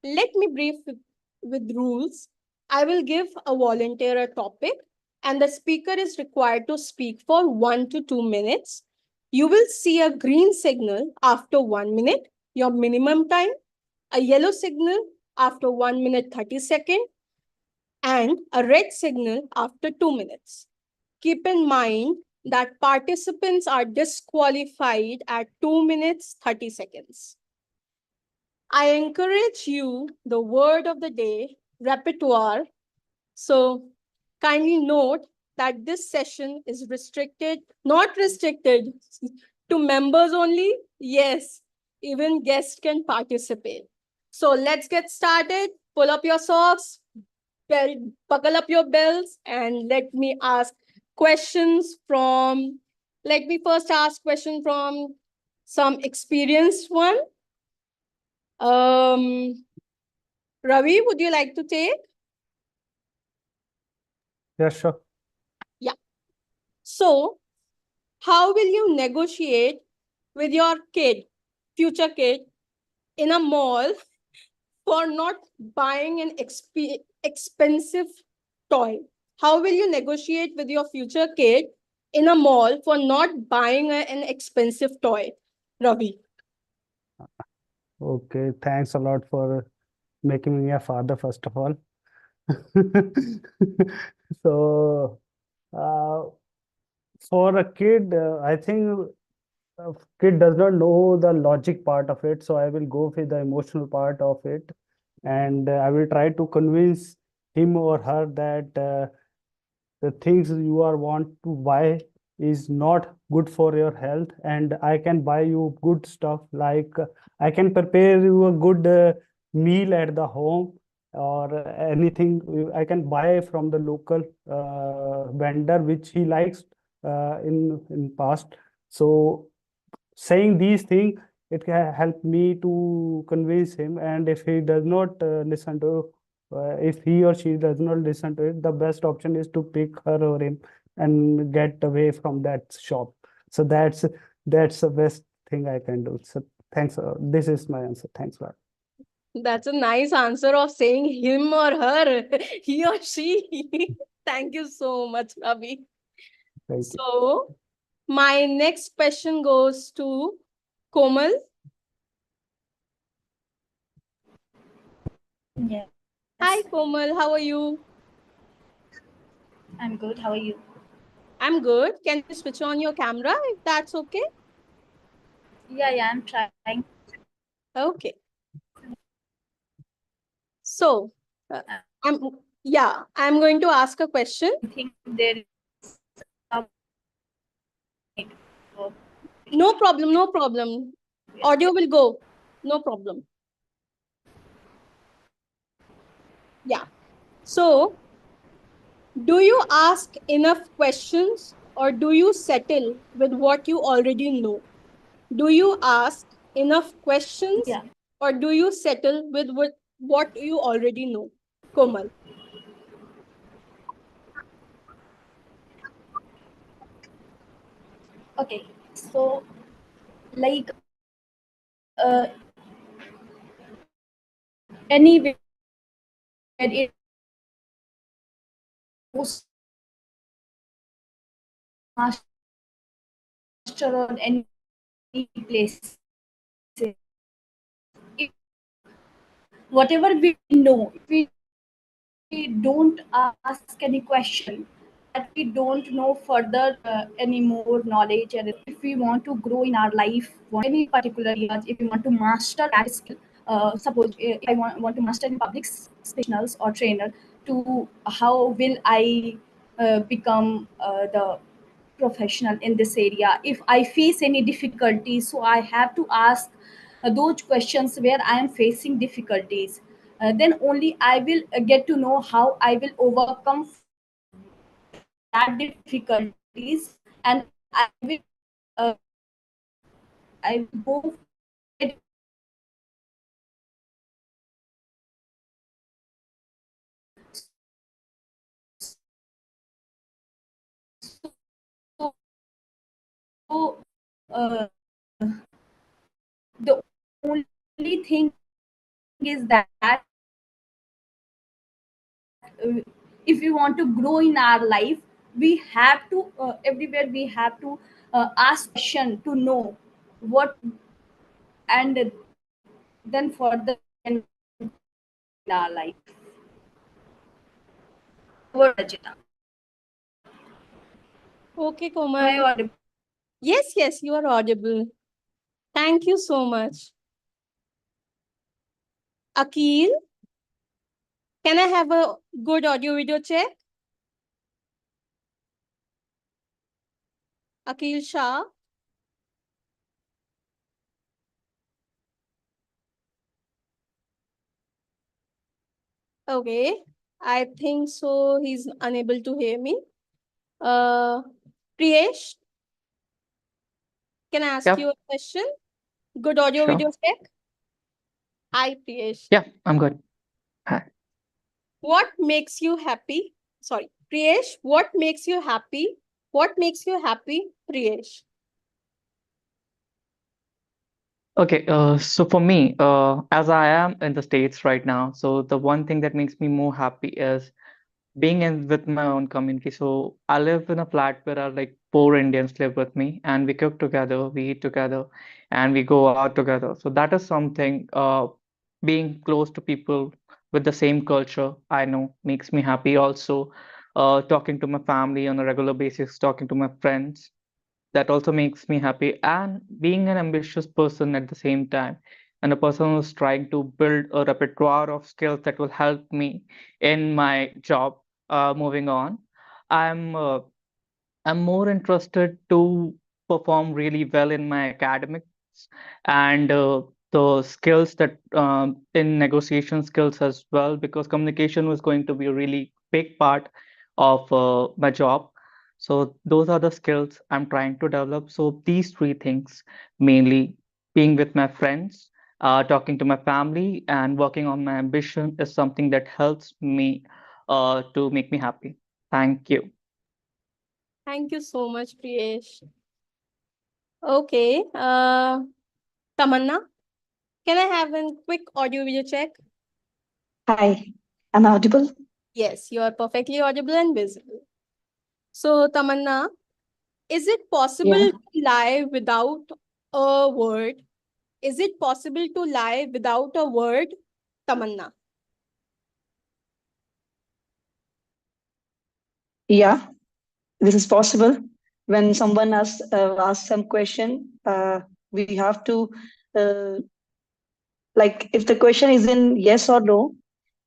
let me brief with rules. I will give a volunteer a topic and the speaker is required to speak for 1 to 2 minutes. You will see a green signal after 1 minute, your minimum time, a yellow signal after 1 minute 30 seconds, and a red signal after 2 minutes. Keep in mind that participants are disqualified at 2 minutes 30 seconds. I encourage you the word of the day repertoire. So kindly note that this session is not restricted to members only. Yes, even guests can participate. So let's get started. Pull up your socks, buckle up your belts, and let me first ask question from some experienced one. Ravi, would you like to take? Yeah, sure. Yeah. So, how will you negotiate with your future kid, in a mall for not buying an expensive toy? How will you negotiate with your future kid in a mall for not buying an expensive toy? Ravi. Okay, thanks a lot for making me a father, first of all. So, uh, for a kid, I think a kid does not know the logic part of it, so I will go with the emotional part of it, and I will try to convince him or her that the things you are want to buy is not good for your health, and I can buy you good stuff like I can prepare you a good meal at the home, or anything I can buy from the local vendor which he likes in past. So saying these things, it can help me to convince him, and if he does not listen to if he or she does not listen to it, the best option is to pick her or him and get away from that shop. So that's the best thing I can do. So thanks, this is my answer. Thanks a lot. That's a nice answer of saying him or her, he or she. Thank you so much, Ravi. Thank you. So, my next question goes to Komal. Yes. Hi, Komal. How are you? I'm good. How are you? I'm good. Can you switch on your camera if that's okay? Yeah, I'm trying. Okay. So, I'm going to ask a question. I think there is a No problem, no problem. Audio will go. No problem. Yeah. So, Do you ask enough questions or do you settle with what you already know? Do you ask enough questions Yeah. or do you settle with what you already know? Komal. Okay. So, like, anywhere it goes master or any place, if whatever we know, if we don't ask any question, that we don't know further any more knowledge, and if we want to grow in our life, any particular areas, if we want to master that skill, suppose if I want to master in public speakers or trainer, to how will I become the professional in this area? If I face any difficulties, so I have to ask those questions where I am facing difficulties. Then only I will get to know how I will overcome that difficulties, and uh, I will go ahead. So, the only thing is that if we want to grow in our life, we have to everywhere we have to ask question to know what, and then further in our life. What, Rajita? Okay, Am I Komal. audible? Yes, yes, you are audible. Thank you so much. Akil, can I have a good audio video check? Akil Shah. Okay, I think so. He's unable to hear me. Priyesh, can I ask you Yep, a question? Good audio sure. video check. Hi, Priyesh. Yeah, I'm good. Hi. What makes you happy? Sorry, Priyesh, what makes you happy? What makes you happy, Priyesh? Okay, so for me, as I am in the States right now, so the one thing that makes me more happy is being in with my own community. So I live in a flat where are like four Indians live with me, and we cook together, we eat together, and we go out together. So that is something, being close to people with the same culture, I know makes me happy. Also, talking to my family on a regular basis, talking to my friends, that also makes me happy. And being an ambitious person at the same time, and a person who's trying to build a repertoire of skills that will help me in my job, moving on. I'm uh, I'm more interested to perform really well in my academics, and the skills that, in negotiation skills as well, because communication was going to be a really big part of my job. So those are the skills I'm trying to develop. So these three things mainly: being with my friends, talking to my family, and working on my ambition is something that helps me to make me happy. Thank you. Thank you so much, Priyesh. Okay, Tamanna, can I have a quick audio video check? Hi, am I audible? Yes, you are perfectly audible and visible. So, Tamanna, is it possible Yeah. to lie without a word? Is it possible to lie without a word, Tamanna? Yeah, this is possible. When someone asks some question, we have to, uh, like, if the question is in yes or no,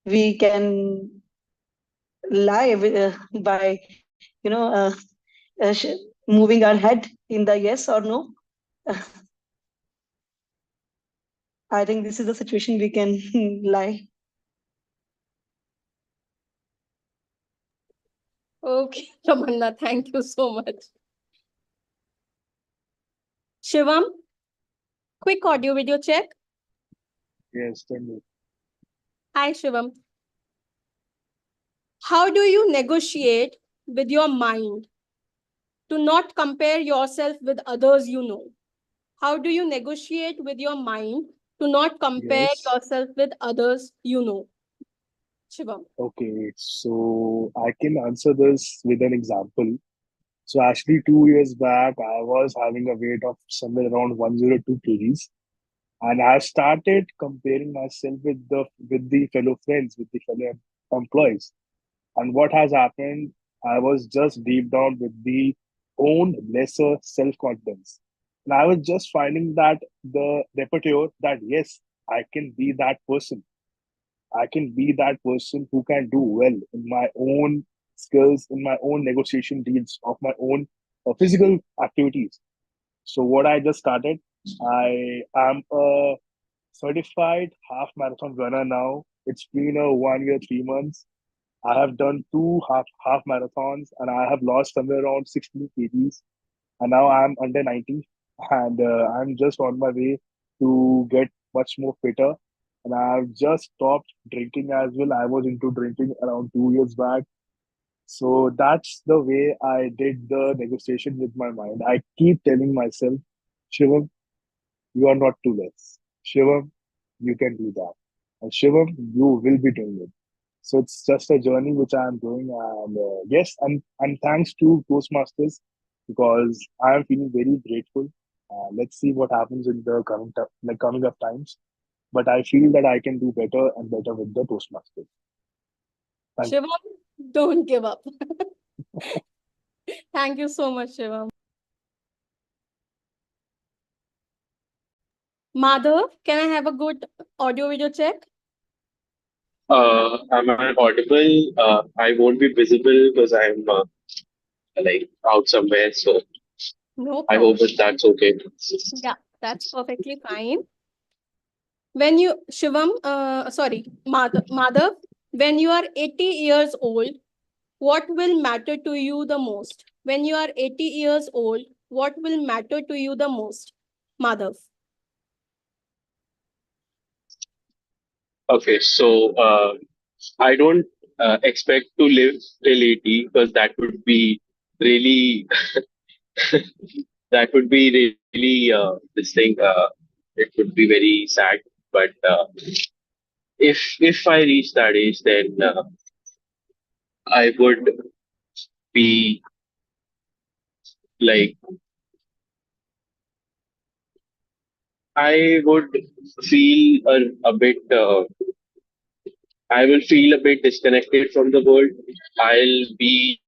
we can lie by, you know, moving our head in the yes or no. I think this is the situation we can lie. Okay, Tamanna, thank you so much. Shivam, quick audio video check. Yes, tell me. Hi, Shivam. How do you negotiate with your mind to not compare yourself with others you know? How do you negotiate with your mind to not compare Yes. yourself with others you know? Shivam. Okay, so I can answer this with an example. So actually, 2 years back, I was having a weight of somewhere around 102 kgs, and I started comparing myself with the fellow friends, with the fellow employees. And what has happened? I was just deep down with the own lesser self confidence, and I was just finding that the repertoire that yes, I can be that person. I can be that person who can do well in my own skills, in my own negotiation deals, of my own physical activities. So what I just started, I am a certified half marathon runner now. It's been a 1 year, 3 months. I have done two half marathons, and I have lost somewhere around 16 kgs. And now I'm under 90, and I'm just on my way to get much more fitter. And I've just stopped drinking as well. I was into drinking around 2 years back. So that's the way I did the negotiation with my mind. I keep telling myself, Shivam, you are not too less. Shivam, you can do that. And Shivam, you will be doing it. So it's just a journey which I am doing. And yes, and thanks to Toastmasters, because I am feeling very grateful. Let's see what happens in the coming up times. But I feel that I can do better and better with the Toastmasters. Thank you. Shivam, don't give up. Thank you so much, Shivam. Madhav, can I have a good audio video check? Am I audible? I won't be visible because I'm like out somewhere, so No I problem. hope that that's okay. Yeah, that's perfectly fine. When you, Shivam, sorry, Madhav, when you are 80 years old, what will matter to you the most? When you are 80 years old, what will matter to you the most? Madhav. Okay, so I don't expect to live till 80 because that would be really that would be really this thing. It would be very sad. But if I reach that age, then I would be like I would feel a bit. I will feel a bit disconnected from the world. I'll be.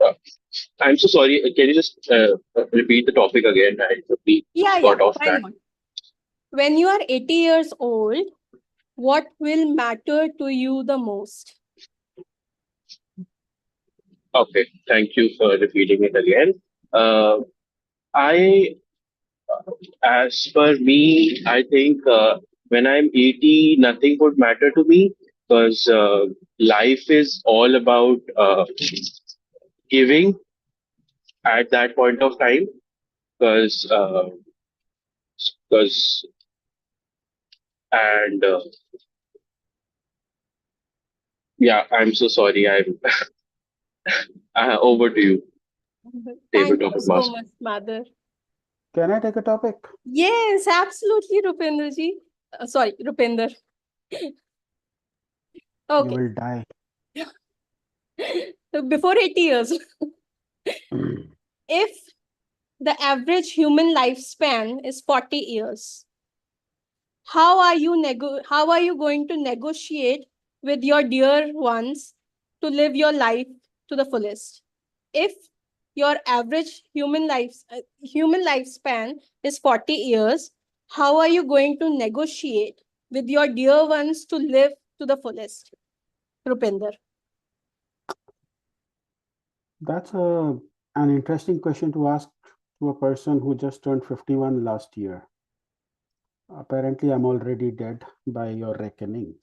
Uh, I'm so sorry. Can you just repeat the topic again? I totally Yeah, got off why track. not? When you are 80 years old, what will matter to you the most? Okay, thank you for repeating it again. I, as per me, I think when I'm 80, nothing would matter to me because life is all about giving at that point of time because because and yeah, I'm so sorry. I'm over to you, Thank tabletop you so master. much, Madhav. Can I take a topic? Yes, absolutely, Rupendraji. Sorry, Rupender. You Okay. will die. Before 80 years, if the average human lifespan is 40 years, how are you going to negotiate with your dear ones to live your life to the fullest? If your average human lifespan is 40 years, how are you going to negotiate with your dear ones to live to the fullest? Rupinder. That's an interesting question to ask to a person who just turned 51 last year. Apparently, I'm already dead by your reckoning.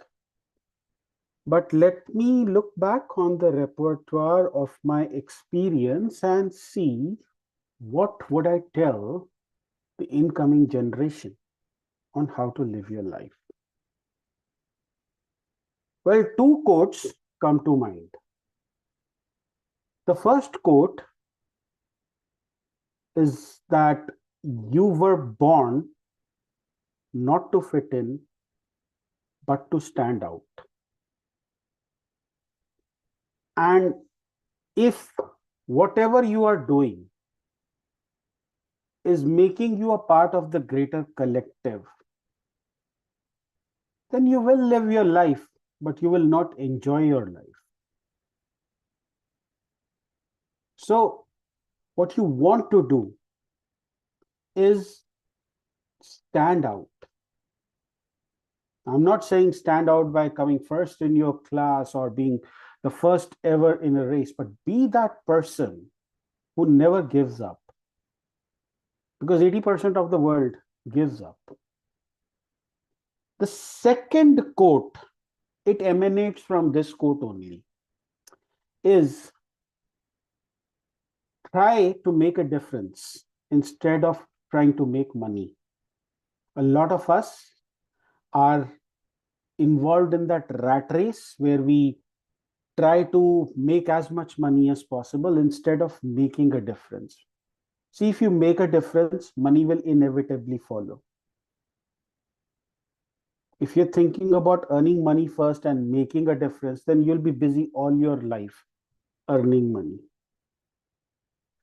But let me look back on the repertoire of my experience and see what would I tell the incoming generation on how to live your life. Well, two quotes come to mind. The first quote is that you were born not to fit in, but to stand out. And if whatever you are doing is making you a part of the greater collective, then you will live your life, but you will not enjoy your life. So, what you want to do is stand out. I'm not saying stand out by coming first in your class or being the first ever in a race, but be that person who never gives up. Because 80% of the world gives up. The second quote, it emanates from this quote only, is try to make a difference instead of trying to make money. A lot of us are involved in that rat race where we try to make as much money as possible instead of making a difference. See, if you make a difference, money will inevitably follow. If you're thinking about earning money first and making a difference, then you'll be busy all your life earning money.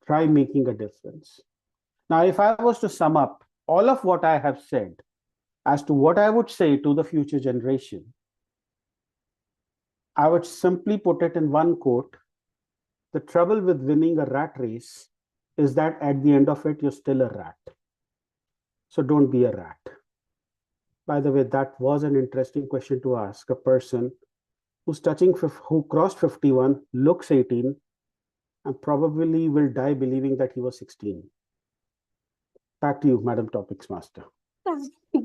Try making a difference. Now, if I was to sum up all of what I have said as to what I would say to the future generation, I would simply put it in one quote. The trouble with winning a rat race is that at the end of it, you're still a rat. So don't be a rat. By the way, that was an interesting question to ask a person who crossed 51, looks 18, and probably will die believing that he was 16. Back to you, Madam Topics Master.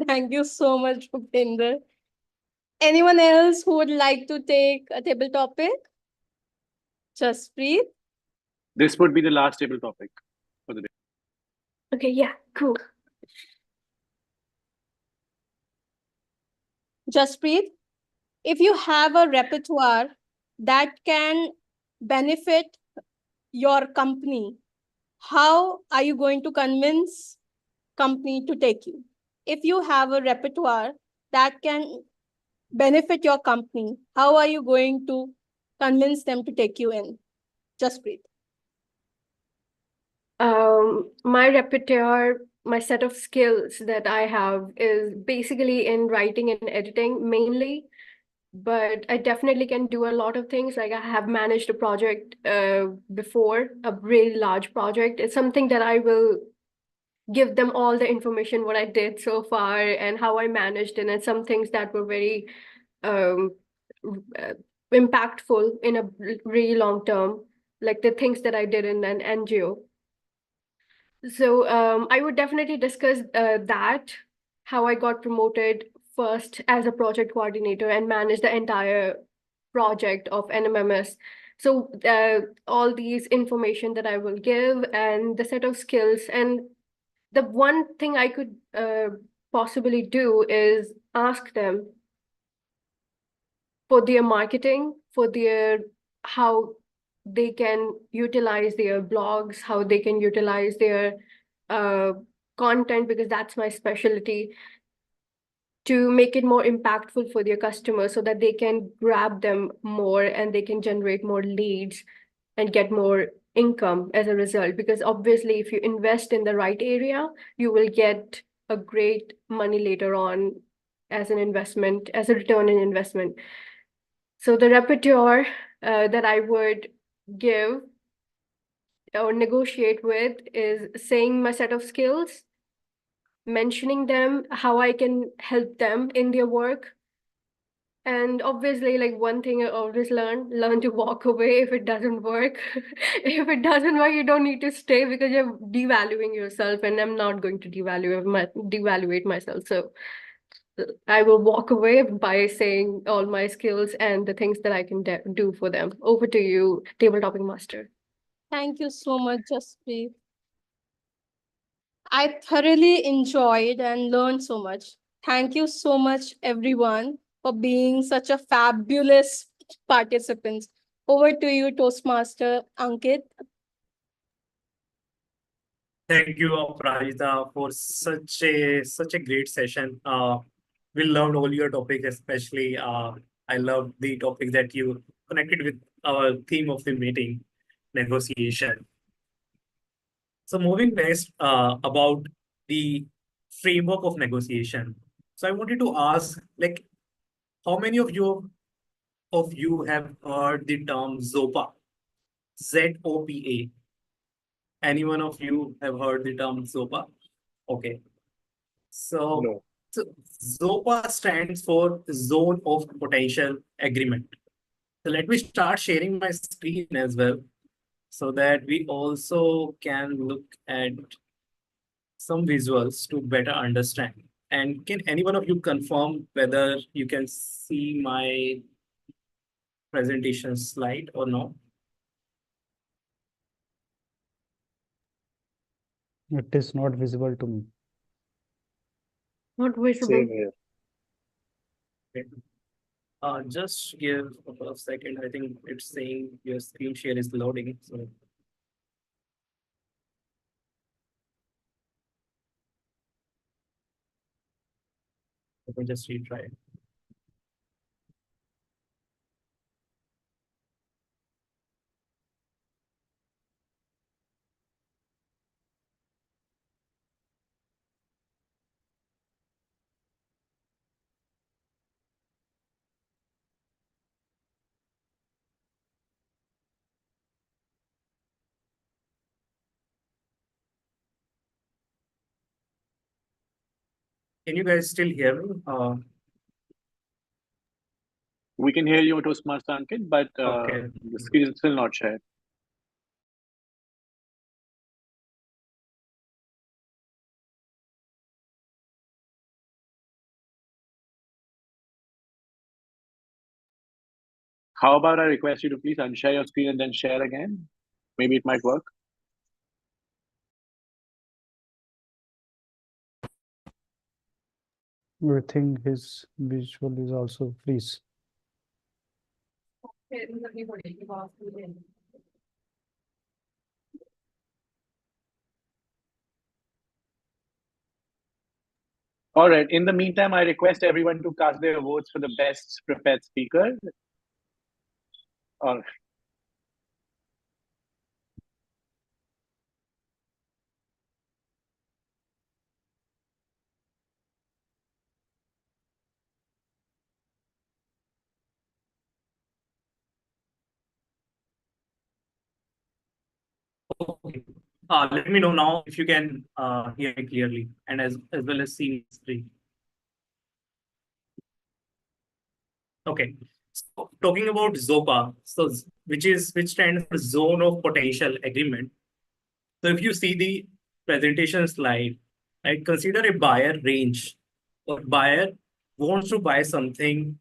Thank you so much, Bhupinder. Anyone else who would like to take a table topic? Jaspreet? This would be the last table topic for the day. Okay, yeah, cool. Jaspreet, if you have a repertoire that can benefit your company, how are you going to convince company to take you? If you have a repertoire that can benefit your company, how are you going to convince them to take you in? Jaspreet. My repertoire, my set of skills that I have is basically in writing and editing mainly, but I definitely can do a lot of things. Like I have managed a project before, a really large project. It's something that I will give them all the information what I did so far and how I managed it, and some things that were very um, uh, impactful in a really long term, like the things that I did in an NGO. So I would definitely discuss that, how I got promoted first as a project coordinator and managed the entire project of NMMS. So all these information that I will give and the set of skills. And the one thing I could possibly do is ask them for their marketing, for their how they can utilize their blogs, how they can utilize their uh, content, because that's my specialty, to make it more impactful for their customers so that they can grab them more and they can generate more leads and get more income as a result. Because obviously, if you invest in the right area, you will get a great money later on as an investment, as a return in investment. So the repertoire that I would give or negotiate with is saying my set of skills, mentioning them, how I can help them in their work. And obviously, like one thing I always learn to walk away if it doesn't work. If it doesn't work, you don't need to stay because you're devaluing yourself, and I'm not going to devaluate myself. So I will walk away by saying all my skills and the things that I can do for them. Over to you, table topping master. Thank you so much, Jaspreet. I thoroughly enjoyed and learned so much. Thank you so much, everyone, for being such a fabulous participants. Over to you, Toastmaster Ankit. Thank you, Aparajita, for such a great session. We loved all your topics, especially I loved the topic that you connected with our theme of the meeting, negotiation. So moving next about the framework of negotiation. So I wanted to ask, like, how many of you have heard the term ZOPA? ZOPA. Any one of you have heard the term ZOPA? Okay. So, No. so ZOPA stands for Zone of Potential Agreement. So let me start sharing my screen as well so that we also can look at some visuals to better understand. And can any one of you confirm whether you can see my presentation slide or not? It is not visible to me. Not visible. Same here. Okay. Just give a couple of seconds. I think it's saying your screen share is loading. So let me just retry. Can you guys still hear me? We can hear you, Toastmaster Ankit, but Okay. the screen is still not shared. How about I request you to please unshare your screen and then share again? Maybe it might work. I think his visual is also freeze. All right. In the meantime, I request everyone to cast their votes for the best prepared speaker. All right. Okay. Let me know now if you can hear me clearly and as well as see my screen. Okay. So talking about ZOPA, so which stands for Zone of Potential Agreement. So if you see the presentation slide, right, consider a buyer range. A buyer wants to buy something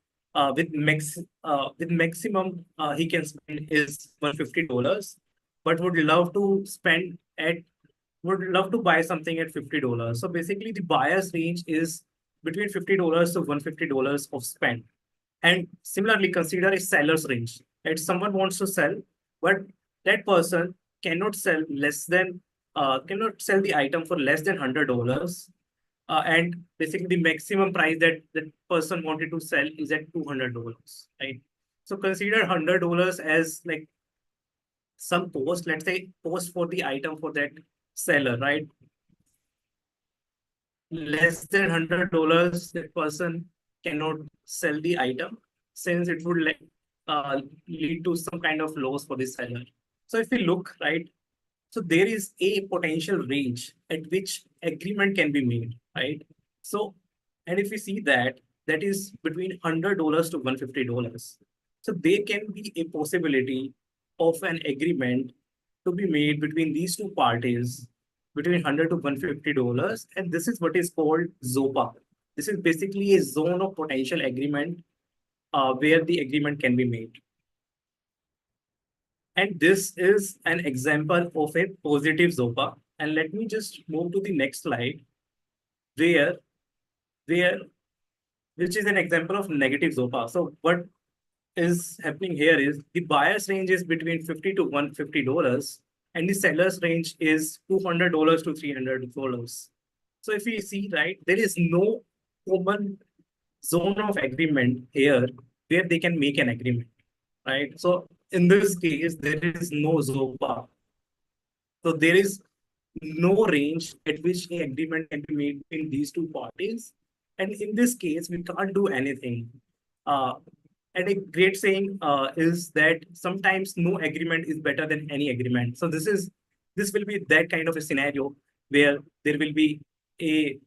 with maximum he can spend is $150, but would love to buy something at $50. So basically, the buyer's range is between $50 to $150 of spend. And similarly, consider a seller's range. Right? Someone wants to sell, but that person cannot sell cannot sell the item for less than $100. And basically, the maximum price that that person wanted to sell is at $200. Right? So consider $100 as like some cost. Let's say cost for the item for that seller, right? Less than $100, that person cannot sell the item since it would lead to some kind of loss for the seller. So if we look, right, so there is a potential range at which agreement can be made, right? So, and if we see that, that is between $100 to $150. So there can be a possibility of an agreement to be made between these two parties between $100 to $150, and this is what is called ZOPA. This is basically a zone of potential agreement where the agreement can be made. And this is an example of a positive ZOPA. And let me just move to the next slide, where, which is an example of negative ZOPA. So what is happening here is the buyer's range is between $50 to $150, and the seller's range is $200 to $300. So if we see, right, there is no common zone of agreement here where they can make an agreement, right? So in this case, there is no ZOPA. So there is no range at which the agreement can be made between these two parties. And in this case, we can't do anything. And a great saying is that sometimes no agreement is better than any agreement. So this will be that kind of a scenario where there will be a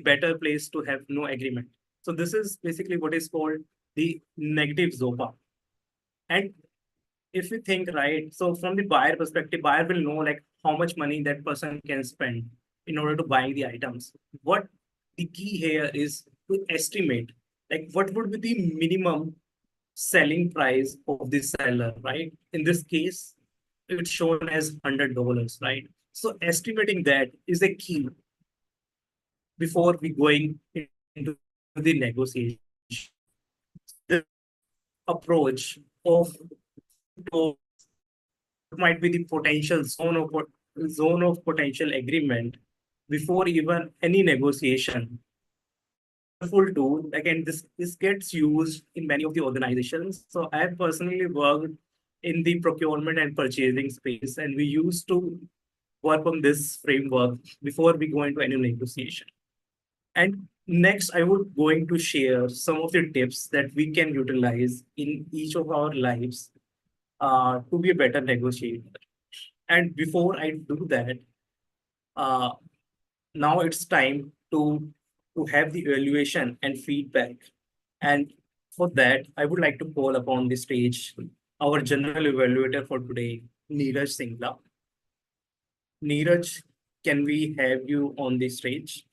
better place to have no agreement. So this is basically what is called the negative ZOPA. And if we think, right, so from the buyer perspective, buyer will know like how much money that person can spend in order to buy the items. What the key here is to estimate like what would be the minimum selling price of the seller, right? In this case, it's shown as $100, right? So estimating that is a key before we going into the negotiation. The approach of might be the potential zone of potential agreement before even any negotiation. Full tool again. This gets used in many of the organizations. So I have personally worked in the procurement and purchasing space, and we used to work on this framework before we go into any negotiation. And next, I would going to share some of the tips that we can utilize in each of our lives to be a better negotiator. And before I do that, now it's time to have the evaluation and feedback. And for that, I would like to call upon the stage our general evaluator for today, Neeraj Singla. Neeraj, can we have you on the stage?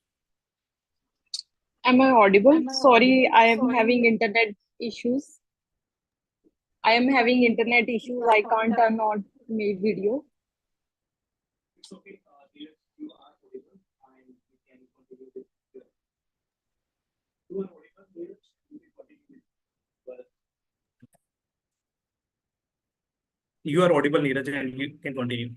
Am I audible? Sorry, I am having internet issues. I am having internet issues. I can't turn on made video. It's okay. Neeraj, you are audible and you can continue with your. You are audible, Neeraj. You can continue with. You are audible, Neeraj, and you can continue.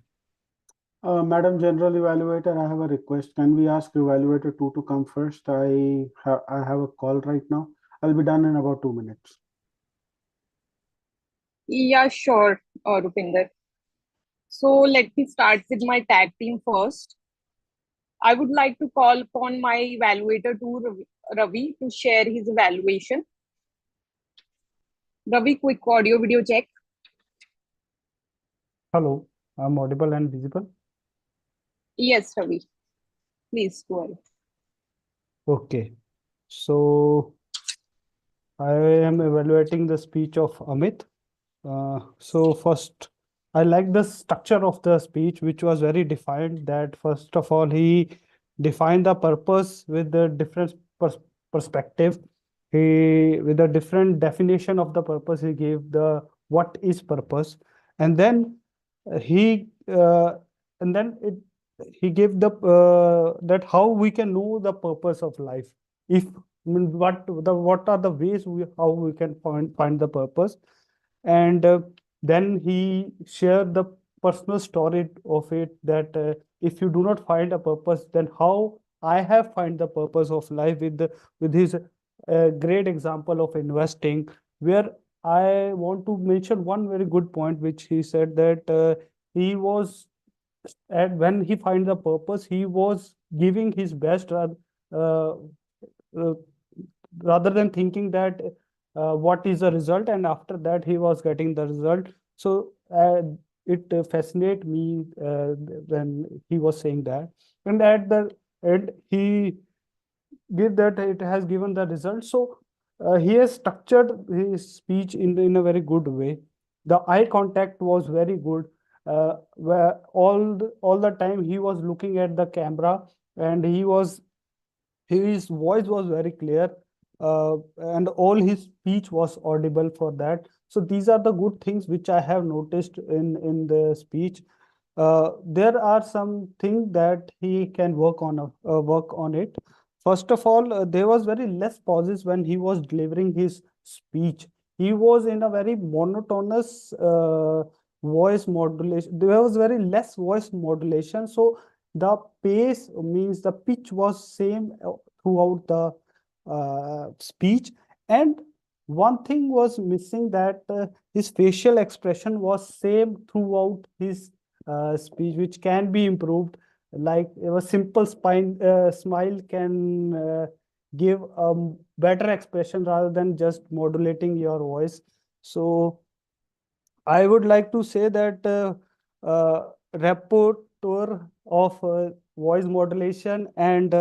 Madam General Evaluator, I have a request. Can we ask Evaluator 2 to come first? I have a call right now. I'll be done in about 2 minutes. Yeah, sure, Rupinder. So let me start with my tag team first. I would like to call upon my evaluator to Ravi to share his evaluation. Ravi, quick audio video check. Hello, I'm audible and visible. Yes, Ravi. Please go ahead. Okay, so I am evaluating the speech of Amit. So first, I like the structure of the speech, which was very defined. That first of all, he defined the purpose with the different perspective. He, with a different definition of the purpose, he gave the what is purpose, and then he and then it he gave the that how we can know the purpose of life. If what are the ways how we can find the purpose, and then he shared the personal story of it, that if you do not find a purpose, then how I have find the purpose of life with his great example of investing, where I want to mention one very good point which he said, that he was and when he find the purpose, he was giving his best uh, rather than thinking that what is the result, and after that he was getting the result. So it fascinate me when he was saying that, and at the end he give that it has given the result. So he has structured his speech in a very good way. The eye contact was very good, where all the time he was looking at the camera, and he was his voice was very clear, and all his speech was audible for that. So these are the good things which I have noticed in the speech. There are some things that he can work on it. First of all, there was very less pauses when he was delivering his speech. He was in a very monotonous voice modulation. There was very less voice modulation, so the pace means the pitch was same throughout the speech. And one thing was missing, that his facial expression was same throughout his speech, which can be improved. Like a simple smile can give a better expression rather than just modulating your voice. So I would like to say that repertoire of voice modulation and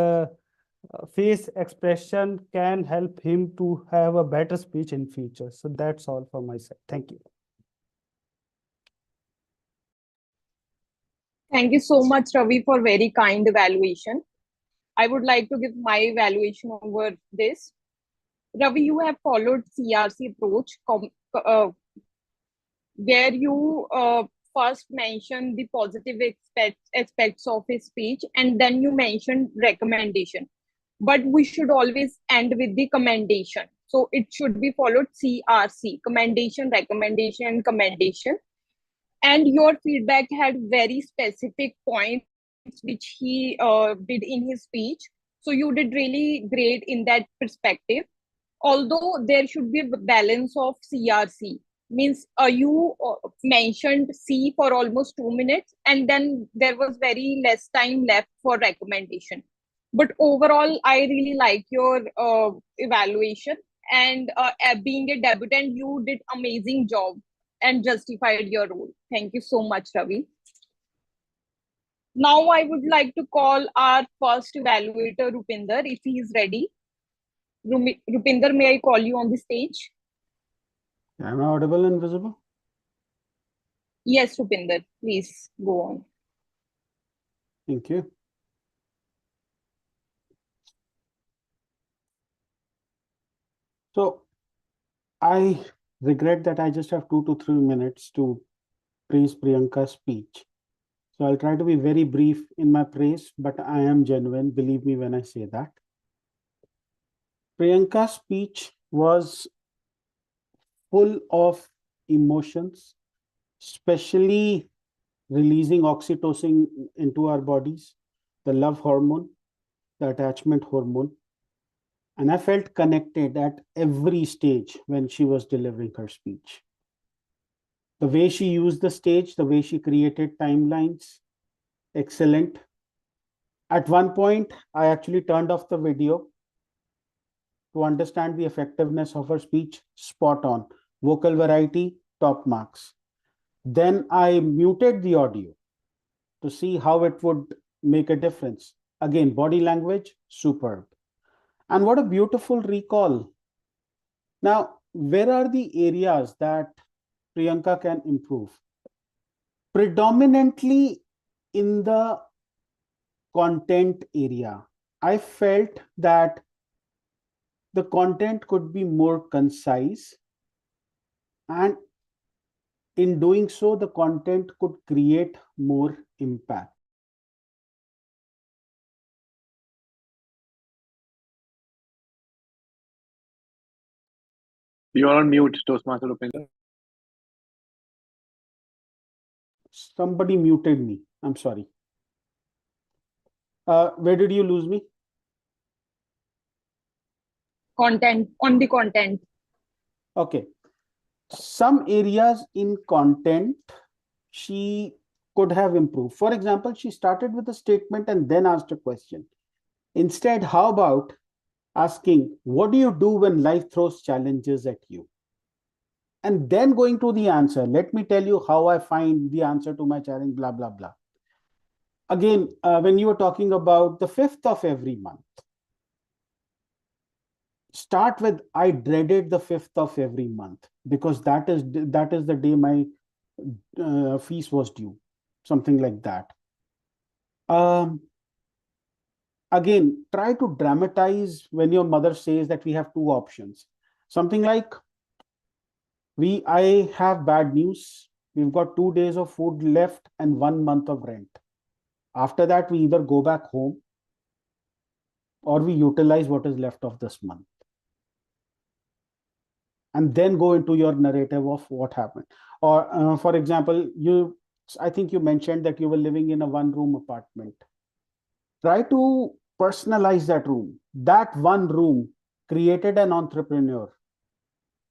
face expression can help him to have a better speech in future. So that's all from my side. Thank you. Thank you so much, Ravi, for very kind evaluation. I would like to give my evaluation over this. Ravi, you have followed CRC approach, where you first mentioned the positive aspects of his speech, and then you mentioned recommendation. But we should always end with the commendation. So it should be followed CRC, commendation, recommendation, and commendation. And your feedback had very specific points which he did in his speech. So you did really great in that perspective. Although there should be a balance of CRC, means you mentioned C for almost 2 minutes, and then there was very less time left for recommendation. But overall, I really like your evaluation, and being a debutant, you did amazing job and justified your role. Thank you so much, Ravi. Now I would like to call our first evaluator, Rupinder, if he is ready. Rupinder, may I call you on the stage? Am I audible and visible? Yes, Rupinder, please go on. Thank you. So I regret that I just have 2 to 3 minutes to praise Priyanka's speech. So I'll try to be very brief in my praise, but I am genuine, believe me when I say that. Priyanka's speech was full of emotions, especially releasing oxytocin into our bodies, the love hormone, the attachment hormone. And I felt connected at every stage when she was delivering her speech. The way she used the stage, the way she created timelines, excellent. At one point, I actually turned off the video to understand the effectiveness of her speech. Spot on. Vocal variety, top marks. Then I muted the audio to see how it would make a difference. Again, body language, superb. And what a beautiful recall. Now, where are the areas that Priyanka can improve? Predominantly in the content area. I felt that the content could be more concise, and in doing so, the content could create more impact. You're on mute, Toastmaster Rupinder. Somebody muted me. I'm sorry. Where did you lose me? Content, on the content. Okay. Some areas in content she could have improved. For example, she started with a statement and then asked a question. Instead, how about asking, what do you do when life throws challenges at you? And then going to the answer. Let me tell you how I find the answer to my challenge, blah, blah, blah. Again, when you were talking about the 5th of every month, start with, I dreaded the 5th of every month because that is the day my fees was due, something like that. again, try to dramatize when your mother says that we have two options. Something like, I have bad news. We've got 2 days of food left and 1 month of rent. After that, we either go back home or we utilize what is left of this month. And then go into your narrative of what happened. Or, for example, I think you mentioned that you were living in a one-room apartment. Try to personalize that room. That one room created an entrepreneur.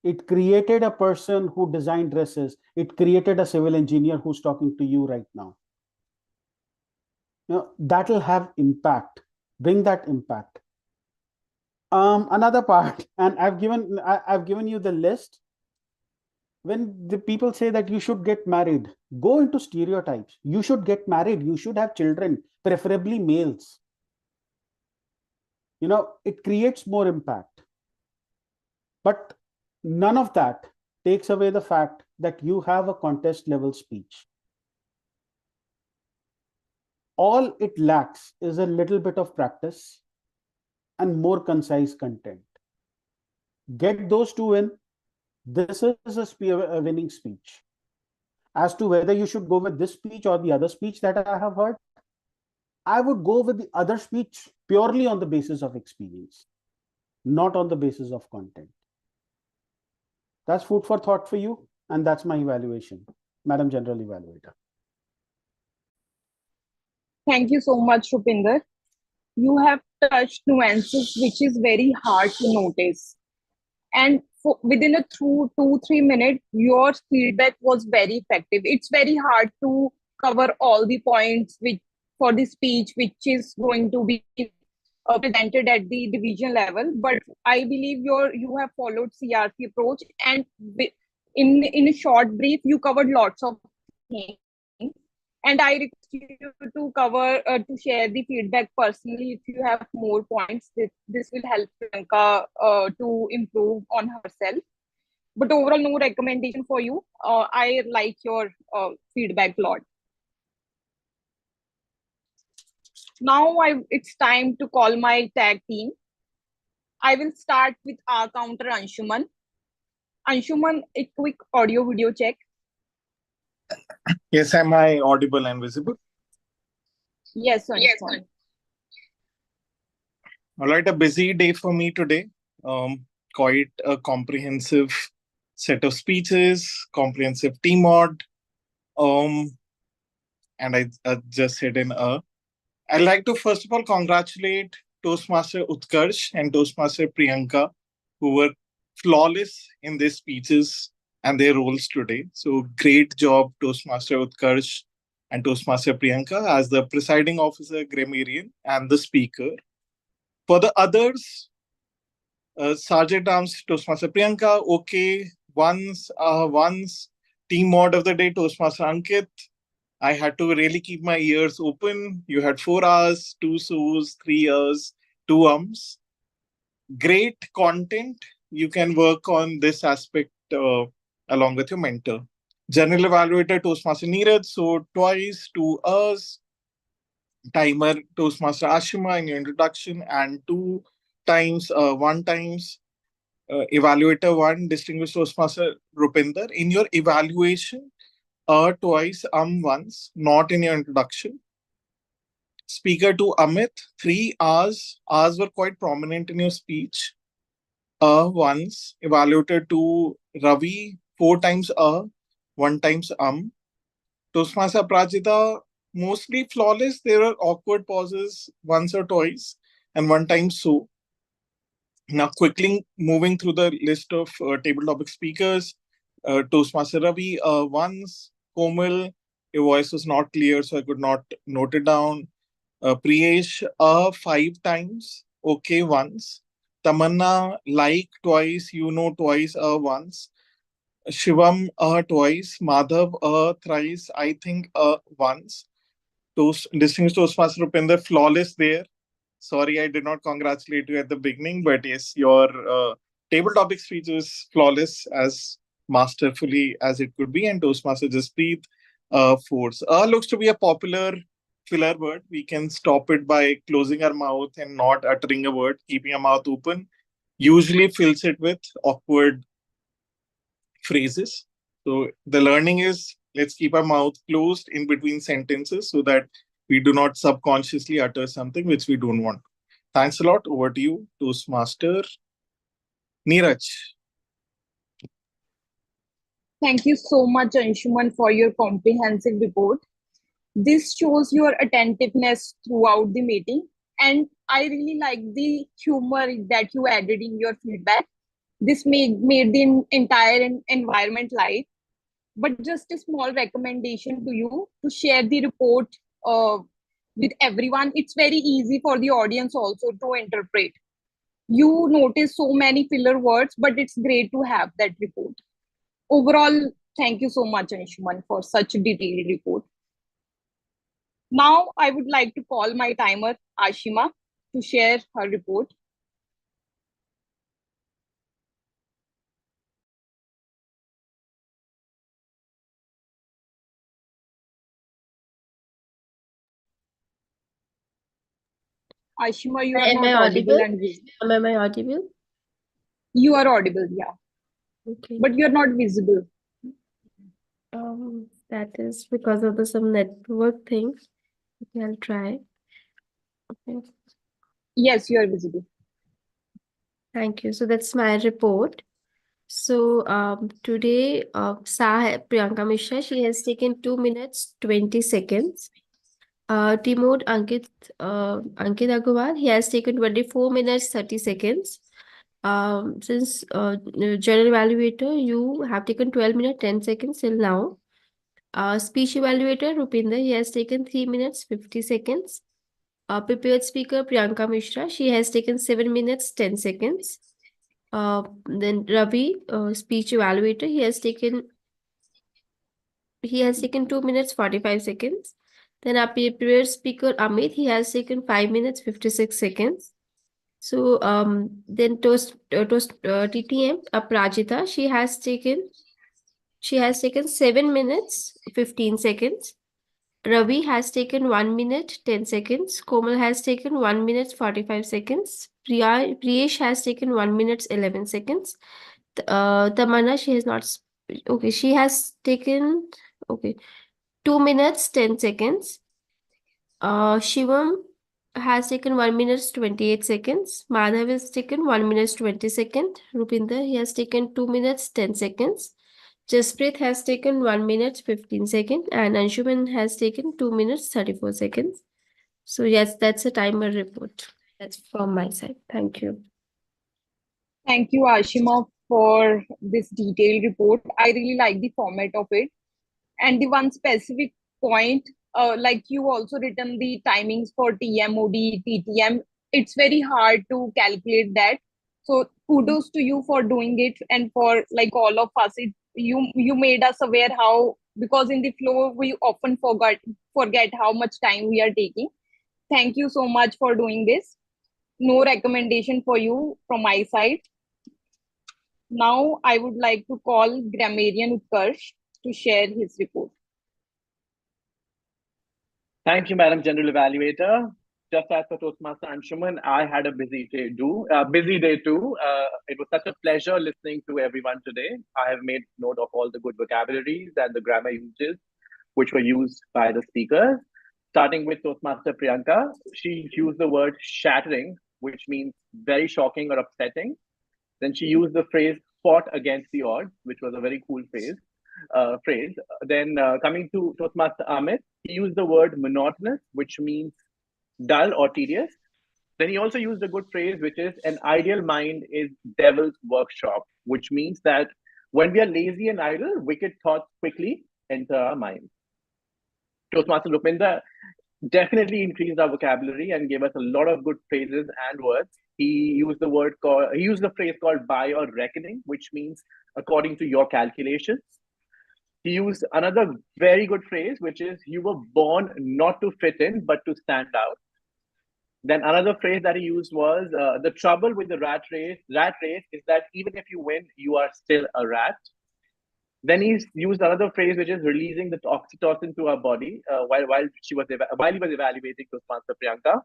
It created a person who designed dresses. It created a civil engineer who's talking to you right now. That'll have impact. Bring that impact. Another part, and I've given you the list. When the people say that you should get married, go into stereotypes. You should get married. You should have children, preferably males. It creates more impact. But none of that takes away the fact that you have a contest level speech. All it lacks is a little bit of practice and more concise content. Get those two in. This is a winning speech. As to whether you should go with this speech or the other speech that I have heard, I would go with the other speech purely on the basis of experience, not on the basis of content. That's food for thought for you, and that's my evaluation, Madam General Evaluator. Thank you so much, Rupinder. You have touched nuances which is very hard to notice. And within a 2-3 minutes, your feedback was very effective. It's very hard to cover all the points for the speech, which is going to be presented at the division level. But I believe you have followed CRC approach, and in a short brief, you covered lots of things. And I request you to share the feedback personally if you have more points. This will help Priyanka to improve on herself. But overall, no recommendation for you. I like your feedback a lot. Now it's time to call my tag team. I will start with our counter Anshuman. Anshuman, a quick audio video check. Yes, am I audible and visible? Yes, Anshuman. All right, a busy day for me today. Quite a comprehensive set of speeches, comprehensive team mod. And I just said I'd like to first of all congratulate Toastmaster Utkarsh and Toastmaster Priyanka, who were flawless in their speeches and their roles today. So great job, Toastmaster Utkarsh and Toastmaster Priyanka, as the presiding officer, grammarian, and the speaker. For the others, Sergeant Arms, Toastmaster Priyanka, okay. Once team mod of the day, Toastmaster Ankit. I had to really keep my ears open. You had 4 hours, 2 so's, 3 hours, 2 ums. Great content. You can work on this aspect along with your mentor. General Evaluator, Toastmaster Neeraj, so twice, 2 hours. Timer, Toastmaster Ashima in your introduction, and 2 times, 1 times. Evaluator 1, Distinguished Toastmaster Rupinder, in your evaluation, twice, once, not in your introduction. Speaker 2, Amit, 3 hours. Hours were quite prominent in your speech. Once. Evaluator 2, Ravi, 4 times 1 times Toastmaster Prajita, mostly flawless. There are awkward pauses once or twice, and 1 time so. Now, quickly moving through the list of table topic speakers. Toastmaster Ravi, once. Komal, your voice was not clear, so I could not note it down. Priyesh, 5 times. Okay, once. Tamanna, like twice, twice, once. Shivam, twice. Madhav, thrice. I think once. Distinguished Toastmaster Rupinder, flawless there. Sorry, I did not congratulate you at the beginning, but yes, your table topic speech was flawless, as masterfully as it could be. And Toastmaster Jasprit, force. Looks to be a popular filler word, we can stop it by closing our mouth and not uttering a word. Keeping our mouth open usually fills it with awkward phrases. So the learning is, let's keep our mouth closed in between sentences so that we do not subconsciously utter something which we don't want. Thanks a lot. Over to you, Toastmaster Neeraj. Thank you so much, Anshuman, for your comprehensive report. This shows your attentiveness throughout the meeting, and I really like the humor that you added in your feedback. This made the entire environment light. But just a small recommendation to you to share the report with everyone. It's very easy for the audience also to interpret. You notice so many filler words, but it's great to have that report. Overall, thank you so much, Anshuman, for such a detailed report. Now, I would like to call my timer, Ashima, to share her report. Ashima, you are Am I not audible audible? and visible. Am I audible? You are audible, yeah. Okay. But you're not visible. That is because of some network thing. Okay, I'll try. Okay. Yes, you are visible. Thank you. So that's my report. So today, Priyanka Mishra, she has taken 2 minutes 20 seconds. Timur Ankit Aggarwal, he has taken 24 minutes 30 seconds. Since general evaluator, you have taken 12 minutes 10 seconds till now. Speech evaluator Rupinder, he has taken 3 minutes 50 seconds. Prepared speaker Priyanka Mishra, she has taken 7 minutes 10 seconds. Then Ravi, speech evaluator, he has taken 2 minutes 45 seconds. Then our prepared speaker Amit, he has taken 5 minutes 56 seconds. So then TTM Prajita, she has taken 7 minutes 15 seconds. Ravi has taken 1 minute 10 seconds. Komal has taken 1 minute 45 seconds. Priyesh has taken 1 minute 11 seconds. Tamanna, she has not. Okay, she has taken 2 minutes 10 seconds. Shivam has taken 1 minute 28 seconds. Madhav has taken 1 minute 20 seconds. Rupinder, he has taken 2 minutes 10 seconds. Jasprit has taken 1 minute 15 seconds, and Anshuman has taken 2 minutes 34 seconds. So yes, that's a timer report. That's from my side. Thank you. Thank you, Ashima, for this detailed report. I really like the format of it. And the one specific point, like you also written the timings for TMOD, TTM. It's very hard to calculate that. So kudos to you for doing it, and for like all of us, you made us aware how, because in the flow we often forget how much time we are taking. Thank you so much for doing this. No recommendation for you from my side. Now I would like to call grammarian Utkarsh to share his report. Thank you, Madam General Evaluator. Just as for Toastmaster Anshuman, I had a busy day too. It was such a pleasure listening to everyone today. I have made note of all the good vocabularies and the grammar uses which were used by the speakers. Starting with Toastmaster Priyanka, she used the word shattering, which means very shocking or upsetting. Then she used the phrase fought against the odds, which was a very cool phrase. Then coming to Toastmaster Amit, he used the word monotonous, which means dull or tedious. Then he also used a good phrase, which is an ideal mind is devil's workshop, which means that when we are lazy and idle, wicked thoughts quickly enter our mind. Toastmaster Rupinder definitely increased our vocabulary and gave us a lot of good phrases and words. He used the phrase called by your reckoning, which means according to your calculations. He used another very good phrase, which is you were born not to fit in, but to stand out. Then another phrase that he used was the trouble with the rat race is that even if you win, you are still a rat. Then he used another phrase, which is releasing the oxytocin to our body while he was evaluating Toastmaster Priyanka.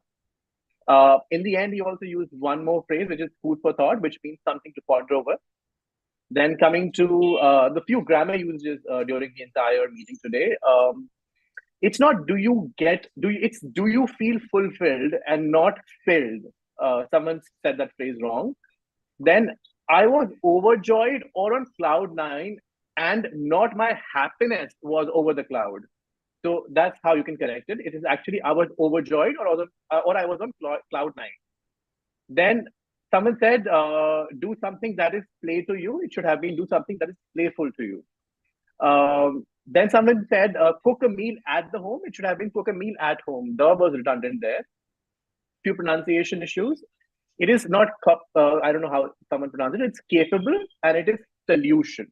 In the end, he also used one more phrase, which is food for thought, which means something to ponder over. Then coming to the few grammar usages during the entire meeting today, it's not it's do you feel fulfilled and not filled. Someone said that phrase wrong. Then I was overjoyed or on cloud nine, and not my happiness was over the cloud. So that's how you can correct it. It is actually I was overjoyed or I was on cloud nine. Then someone said, do something that is play to you. It should have been do something that is playful to you. Then someone said, cook a meal at the home. It should have been cook a meal at home. The was redundant there. Few pronunciation issues. It is not, I don't know how someone pronounced it. It's capable and it is solution.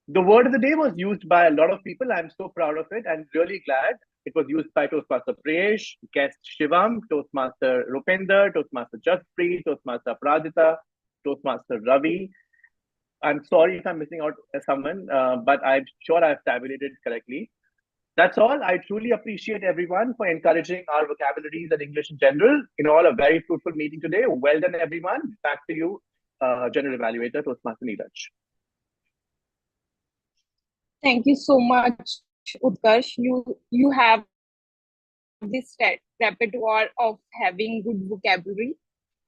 The word of the day was used by a lot of people. I'm so proud of it and really glad. It was used by Toastmaster Prayesh, guest Shivam, Toastmaster Rupinder, Toastmaster Jaspreet, Toastmaster Pradita, Toastmaster Ravi. I'm sorry if I'm missing out someone, but I'm sure I've tabulated correctly. That's all. I truly appreciate everyone for encouraging our vocabularies and English in general. In all, a very fruitful meeting today. Well done, everyone. Back to you, General Evaluator, Toastmaster Neeraj. Thank you so much, Utkarsh. You have this repertoire of having good vocabulary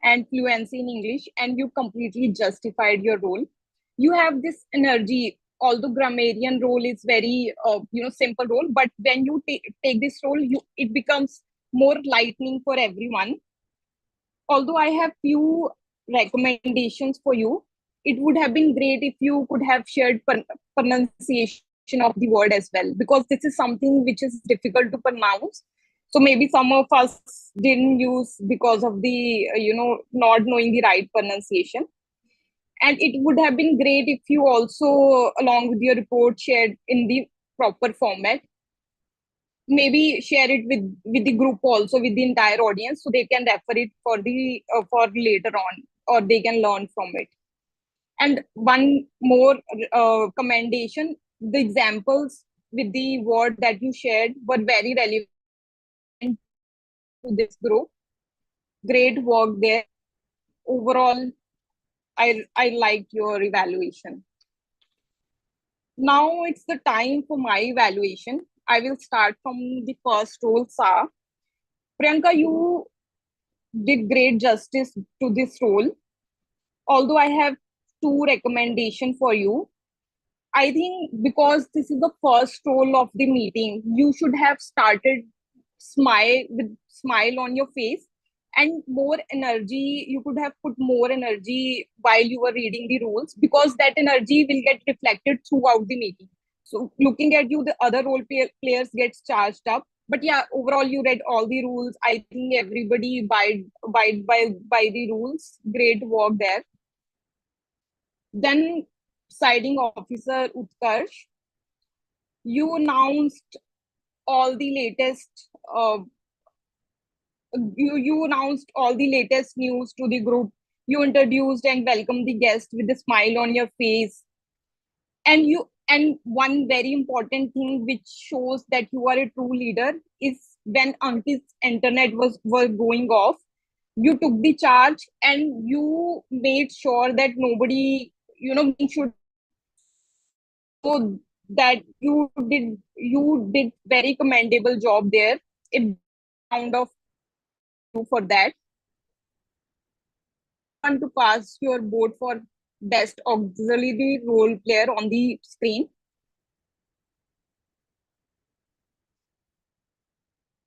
and fluency in English, and you completely justified your role. You have this energy, although grammarian role is very simple role, but when you take this role, it becomes more lightning for everyone. Although I have few recommendations for you, it would have been great if you could have shared pronunciation of the word as well, because this is something which is difficult to pronounce. So maybe some of us didn't use because of the not knowing the right pronunciation. And it would have been great if you also, along with your report, shared in the proper format. Maybe share it with the group also, with the entire audience, so they can refer it for the for later on, or they can learn from it. And one more commendation: the examples with the word that you shared were very relevant to this group. Great work there. Overall, I liked your evaluation. Now it's the time for my evaluation. I will start from the first role, Sa. Priyanka, you did great justice to this role. Although I have two recommendations for you. I think because this is the first role of the meeting, you should have started smile on your face, and more energy. You could have put more energy while you were reading the rules, because that energy will get reflected throughout the meeting. So looking at you, the other players gets charged up. But yeah, overall you read all the rules. I think everybody abide by the rules. Great work there. Then presiding officer Utkarsh, you announced all the latest you announced all the latest news to the group. You introduced and welcomed the guest with a smile on your face. And one very important thing which shows that you are a true leader is when Ankit's internet was going off, you took the charge and you made sure that nobody should. So that you did very commendable job there. A round of you for that. I want to pass your vote for best auxiliary role player on the screen.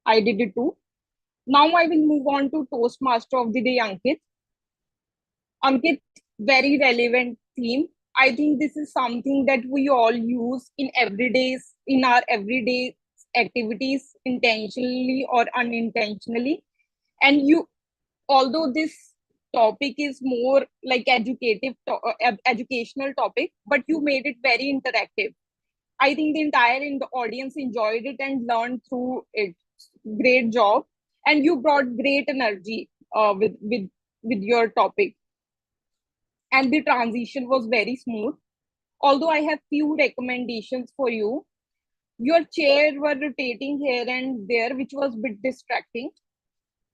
I did it too. Now I will move on to Toastmaster of the day, Ankit. Ankit, very relevant theme. I think this is something that we all use in our everyday activities, intentionally or unintentionally. And although this topic is more like educational topic, but you made it very interactive. I think the entire audience enjoyed it and learned through it. Great job. And you brought great energy with your topic. And the transition was very smooth. Although I have few recommendations for you. Your chair were rotating here and there, which was a bit distracting.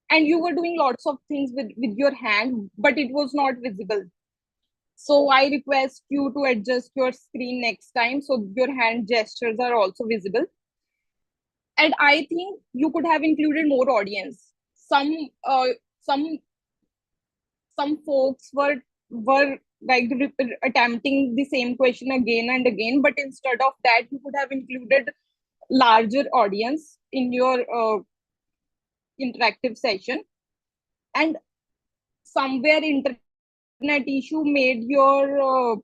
And you were doing lots of things with your hand, but it was not visible. So I request you to adjust your screen next time so your hand gestures are also visible. And I think you could have included more audience. Some some folks were like attempting the same question again and again, but instead of that, you could have included larger audience in your interactive session. And somewhere internet issue made your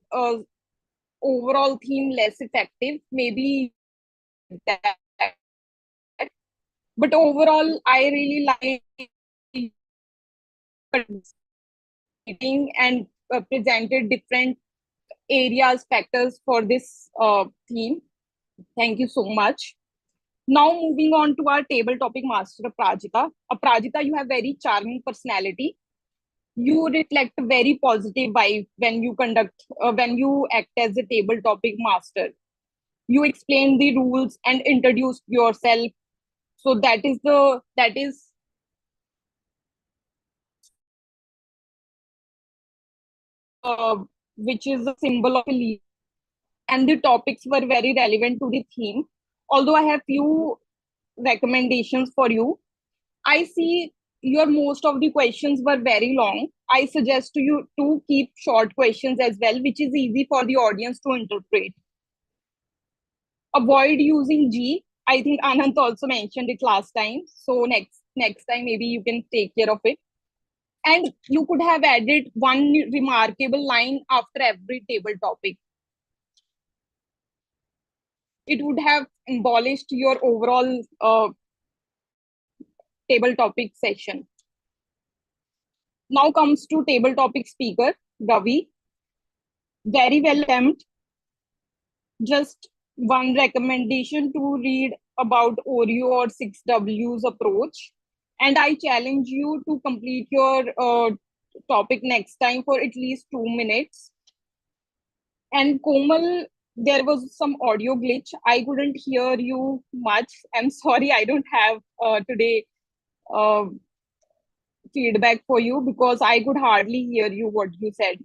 overall theme less effective. Maybe that. But overall, I really like and presented different areas, factors for this theme. Thank you so much. Now moving on to our table topic master, Aprajita. Aprajita, you have very charming personality. You reflect a very positive vibe when you act as a table topic master. You explain the rules and introduce yourself. So that is which is a symbol of a leader. And the topics were very relevant to the theme. Although I have few recommendations for you. I see your most of the questions were very long. I suggest to you to keep short questions as well, which is easy for the audience to interpret. Avoid using G. I think Anant also mentioned it last time. So next time maybe you can take care of it. And you could have added one remarkable line after every table topic. It would have embellished your overall table topic session. Now comes to table topic speaker, Ravi. Very well attempt. Just one recommendation to read about Oreo or 6W's approach. And I challenge you to complete your topic next time for at least 2 minutes. And Komal, there was some audio glitch. I couldn't hear you much. I'm sorry, I don't have today feedback for you because I could hardly hear you what you said.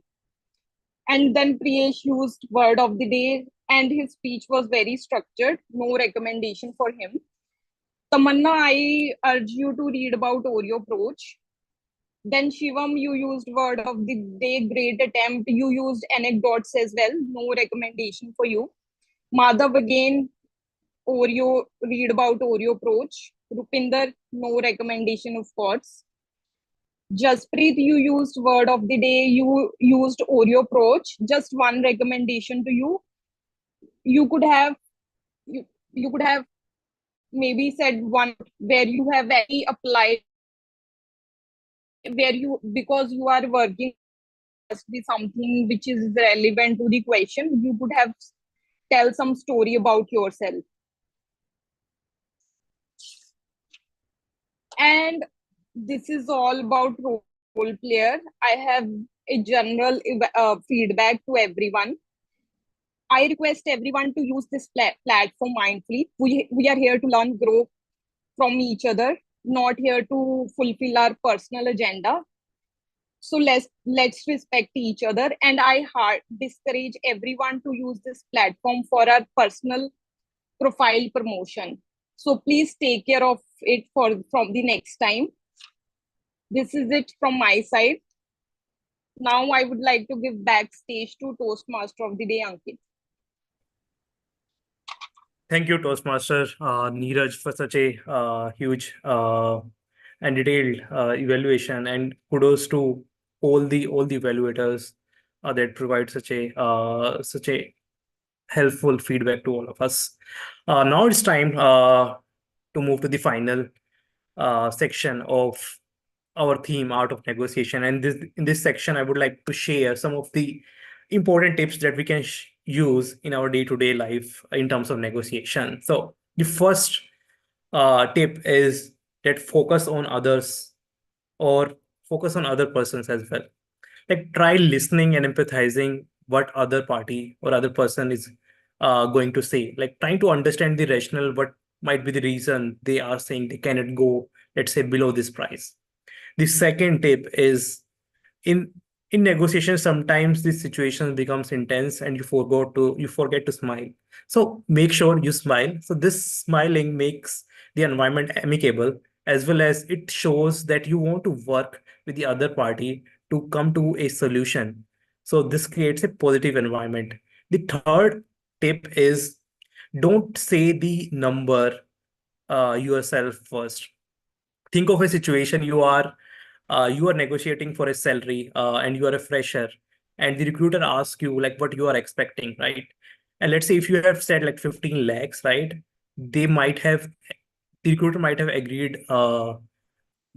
And then Priyesh used word of the day and his speech was very structured. No recommendation for him. Tamanna, I urge you to read about Oreo approach. Then Shivam, you used word of the day, great attempt. You used anecdotes as well. No recommendation for you. Madhav again, Oreo, read about Oreo approach. Rupinder, no recommendation of course. Jasprit, you used word of the day. You used Oreo approach. Just one recommendation to you. You could have maybe said one where you have very applied where you because you are working must be something which is relevant to the question. You could have tell some story about yourself. And this is all about role player. I have a general feedback to everyone. I request everyone to use this platform mindfully. We are here to learn, grow from each other, not here to fulfill our personal agenda. So let's respect each other. And I discourage everyone to use this platform for our personal profile promotion. So please take care of it from the next time. This is it from my side. Now I would like to give backstage to Toastmaster of the day, Ankit. Thank you, Toastmaster Neeraj, for such a huge and detailed evaluation, and kudos to all the evaluators that provide such a helpful feedback to all of us. Now it's time to move to the final section of our theme, art of negotiation. And in this section, I would like to share some of the important tips that we can use in our day-to-day life in terms of negotiation. So the first tip is that focus on others or focus on other persons as well. Like try listening and empathizing what other party or other person is going to say, like trying to understand the rationale, what might be the reason they are saying they cannot go, let's say, below this price. The second tip is in in negotiation, sometimes this situation becomes intense and you forget to smile. So make sure you smile. So this smiling makes the environment amicable, as well as it shows that you want to work with the other party to come to a solution. So this creates a positive environment. The third tip is don't say the number yourself first. Think of a situation you are negotiating for a salary, and you are a fresher, and the recruiter asks you like what you are expecting, right? And let's say if you have said like 15 lakhs, right? They might have The recruiter might have agreed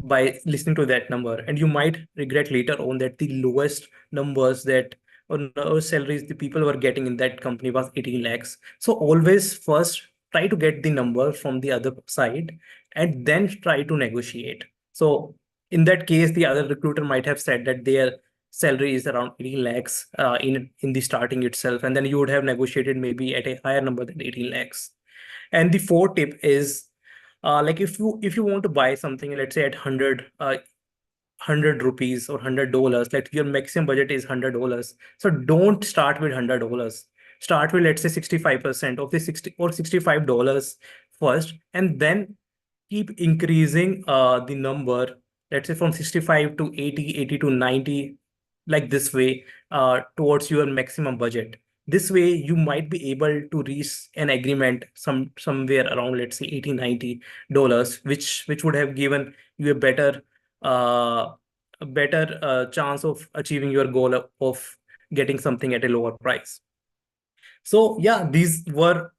by listening to that number, and you might regret later on that the lowest numbers that or lowest salaries the people were getting in that company was 18 lakhs. So always first try to get the number from the other side and then try to negotiate. So in that case, the other recruiter might have said that their salary is around 18 lakhs in the starting itself, and then you would have negotiated maybe at a higher number than 18 lakhs. And the fourth tip is like if you want to buy something, let's say at 100 rupees or $100, like your maximum budget is $100. So don't start with $100. Start with, let's say, 65% of the 60 or $65 first, and then keep increasing the number, let's say from 65 to 80, 80 to 90, like this way, towards your maximum budget. This way you might be able to reach an agreement somewhere around, let's say, 80, $90, which would have given you a better chance of achieving your goal of getting something at a lower price. So yeah, these were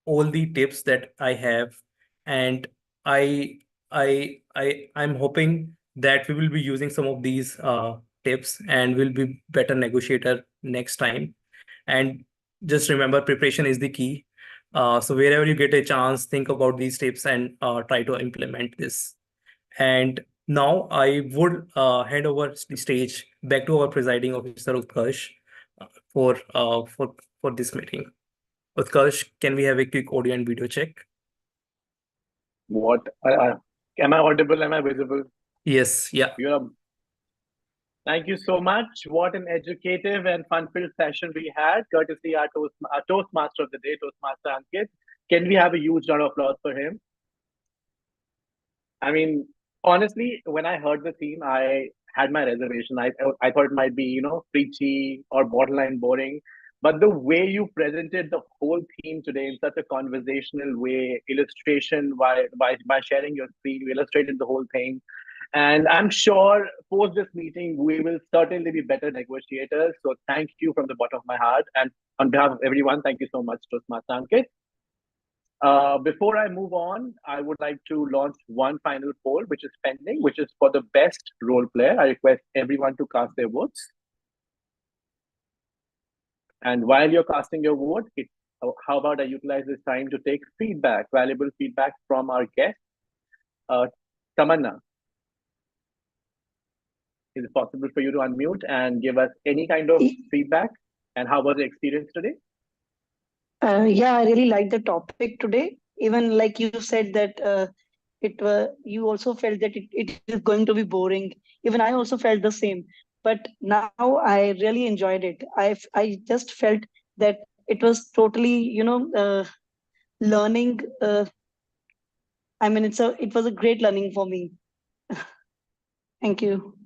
all the tips that I have, and I I'm hoping that we will be using some of these tips and will be better negotiator next time. And just remember, preparation is the key. So wherever you get a chance, think about these tips and try to implement this. And now I would hand over the stage back to our presiding officer, Utkarsh, uh, for uh, for for this meeting. Utkarsh, can we have a quick audio and video check? What? Am I audible? Am I visible? Yes, yeah. Thank you so much. What an educative and fun-filled session we had, courtesy our Toastmaster of the day, Toastmaster Ankit. Can we have a huge round of applause for him? I mean, honestly, when I heard the theme, I had my reservation. I thought it might be, preachy or borderline boring. But the way you presented the whole theme today in such a conversational way, illustration by sharing your screen, you illustrated the whole thing. And I'm sure post this meeting, we will certainly be better negotiators. So thank you from the bottom of my heart. And on behalf of everyone, thank you so much, Toastmaster Ankit. Before I move on, I would like to launch one final poll, which is pending, which is for the best role player. I request everyone to cast their votes. And while you're casting your vote, how about I utilize this time to take feedback, valuable feedback from our guest, Tamanna. Is it possible for you to unmute and give us any kind of feedback? And how was the experience today? Yeah, I really like the topic today. Even like you said that you also felt that it is going to be boring. Even I also felt the same. But now I really enjoyed it. I just felt that it was totally, learning. I mean, it was a great learning for me. Thank you.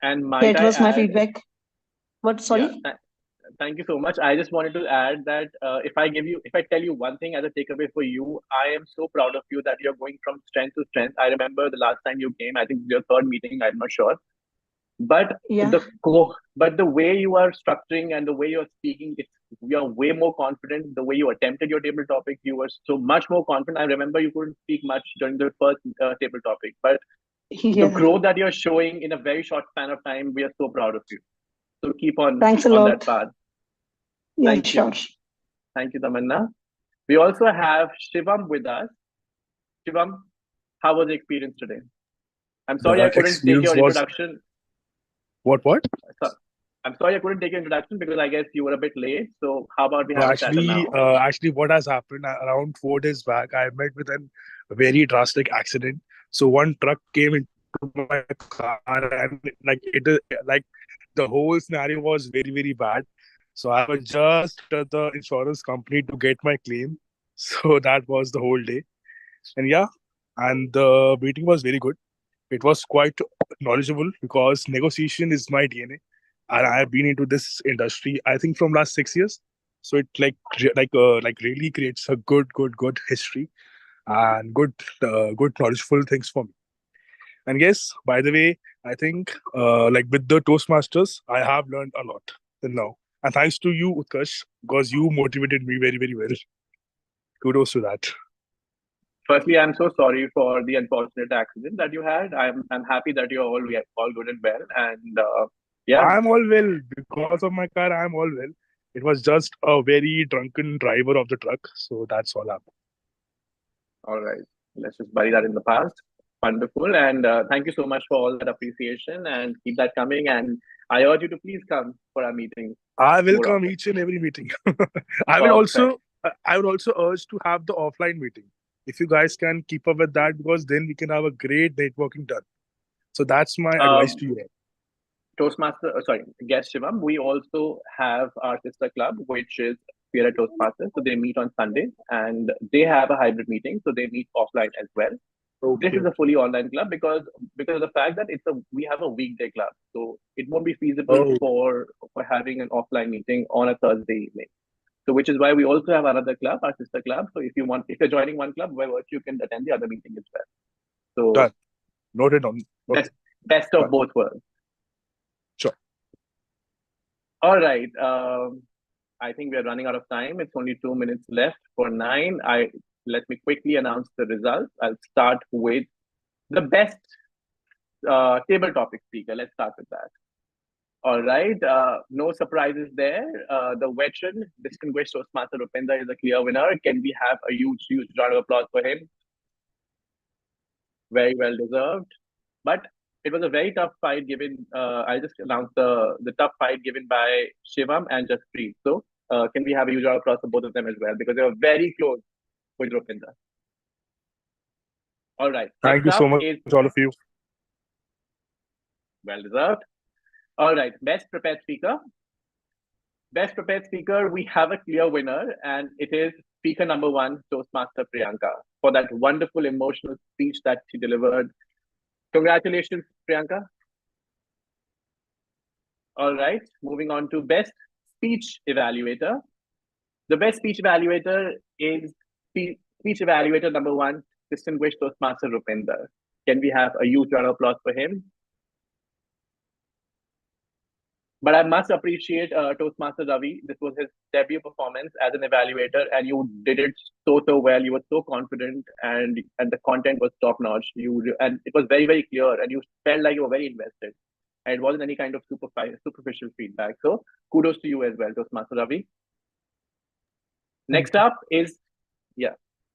And Yeah, might it I was my add, feedback. What? Sorry? yeah, thank you so much. I just wanted to add that if I tell you one thing as a takeaway for you, I am so proud of you that you're going from strength to strength. I remember the last time you came, I think your third meeting, I'm not sure. But Yeah. the way you are structuring and the way you're speaking, you are way more confident. The way you attempted your table topic, you were so much more confident. I remember you couldn't speak much during the first table topic, but Yeah. the growth that you're showing in a very short span of time, we are so proud of you. So keep on Thanks a on lot. that path. Yeah, Thank sure. you. Thank you, Tamanna. We also have Shivam with us. Shivam, how was the experience today? I'm sorry I couldn't take Experience your was introduction. what? So- I'm sorry I couldn't take your introduction because I guess you were a bit late. So how about we have a chatter now? Actually, what has happened around 4 days back, I met with a very drastic accident. So one truck came into my car, and like the whole scenario was very, very bad. So I was just at the insurance company to get my claim. So that was the whole day. And yeah, and the meeting was very good. It was quite knowledgeable because negotiation is my DNA, and I have been into this industry, I think, from last 6 years. So it like really creates a good history and good knowledgeable things for me. And yes, by the way, I think like with the Toastmasters, I have learned a lot till now. And thanks to you, Utkarsh, because you motivated me very, very well. Kudos to that. Firstly, I'm so sorry for the unfortunate accident that you had. I'm happy that you're all good and well. And yeah, I'm all well because of my car. I'm all well. It was just a very drunken driver of the truck, so that's all happened. all right. Let's just bury that in the past. Wonderful. And thank you so much for all that appreciation and keep that coming. And I urge you to please come for our meetings. I will more come often. each and every meeting. I Perfect. would also urge to have the offline meeting. If you guys can keep up with that, because then we can have a great networking done. So that's my advice to you. Toastmaster, guest Shivam, we also have our sister club, which is Fear at Toastmasters. So they meet on Sundays and they have a hybrid meeting. So they meet offline as well. Okay. This is a fully online club because of the fact that we have a weekday club. So it won't be feasible for having an offline meeting on a Thursday evening. So which is why we also have another club, our sister club. So if you're joining one club, by virtue, you can attend the other meeting as well. So Done. Noted on. Okay. Best of both worlds. Sure. All right. I think we are running out of time. It's only 2 minutes left for 9. Let me quickly announce the results. I'll start with the best table topic speaker. Let's start with that. All right. No surprises there. The veteran, distinguished Toastmaster Rupinder is a clear winner. Can we have a huge round of applause for him? Very well deserved. But it was a very tough fight given. I just announced the tough fight given by Shivam and Jaspreet. So can we have a huge round of applause for both of them as well? Because they were very close with Rupinder. All right. Thank you so much, all of you. Well deserved. All right. Best prepared speaker. Best prepared speaker, we have a clear winner, and it is speaker number 1, Toastmaster Priyanka, for that wonderful emotional speech that she delivered. Congratulations, Priyanka. All right, moving on to best speech evaluator. The best speech evaluator is speech evaluator number 1, distinguished Toastmaster Rupinder. Can we have a huge round of applause for him? But I must appreciate Toastmaster Ravi. This was his debut performance as an evaluator, and you did it so well. You were so confident, and the content was top notch. And it was very, very clear, and you felt like you were very invested. And it wasn't any kind of superficial feedback. So kudos to you as well, Toastmaster Ravi. Next up is,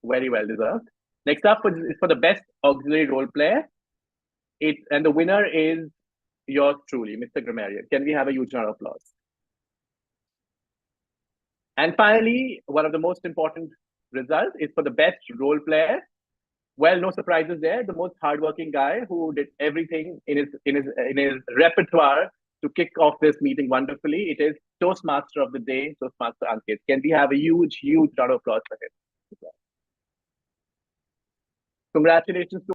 very well deserved. Next up is for the best auxiliary role player. And the winner is yours truly, Mr. Grammarian. Can we have a huge round of applause? And finally, one of the most important results is for the best role player. Well, no surprises there. The most hardworking guy who did everything in his repertoire to kick off this meeting wonderfully. It is Toastmaster of the day, Toastmaster Ankit. Can we have a huge round of applause for him? Congratulations to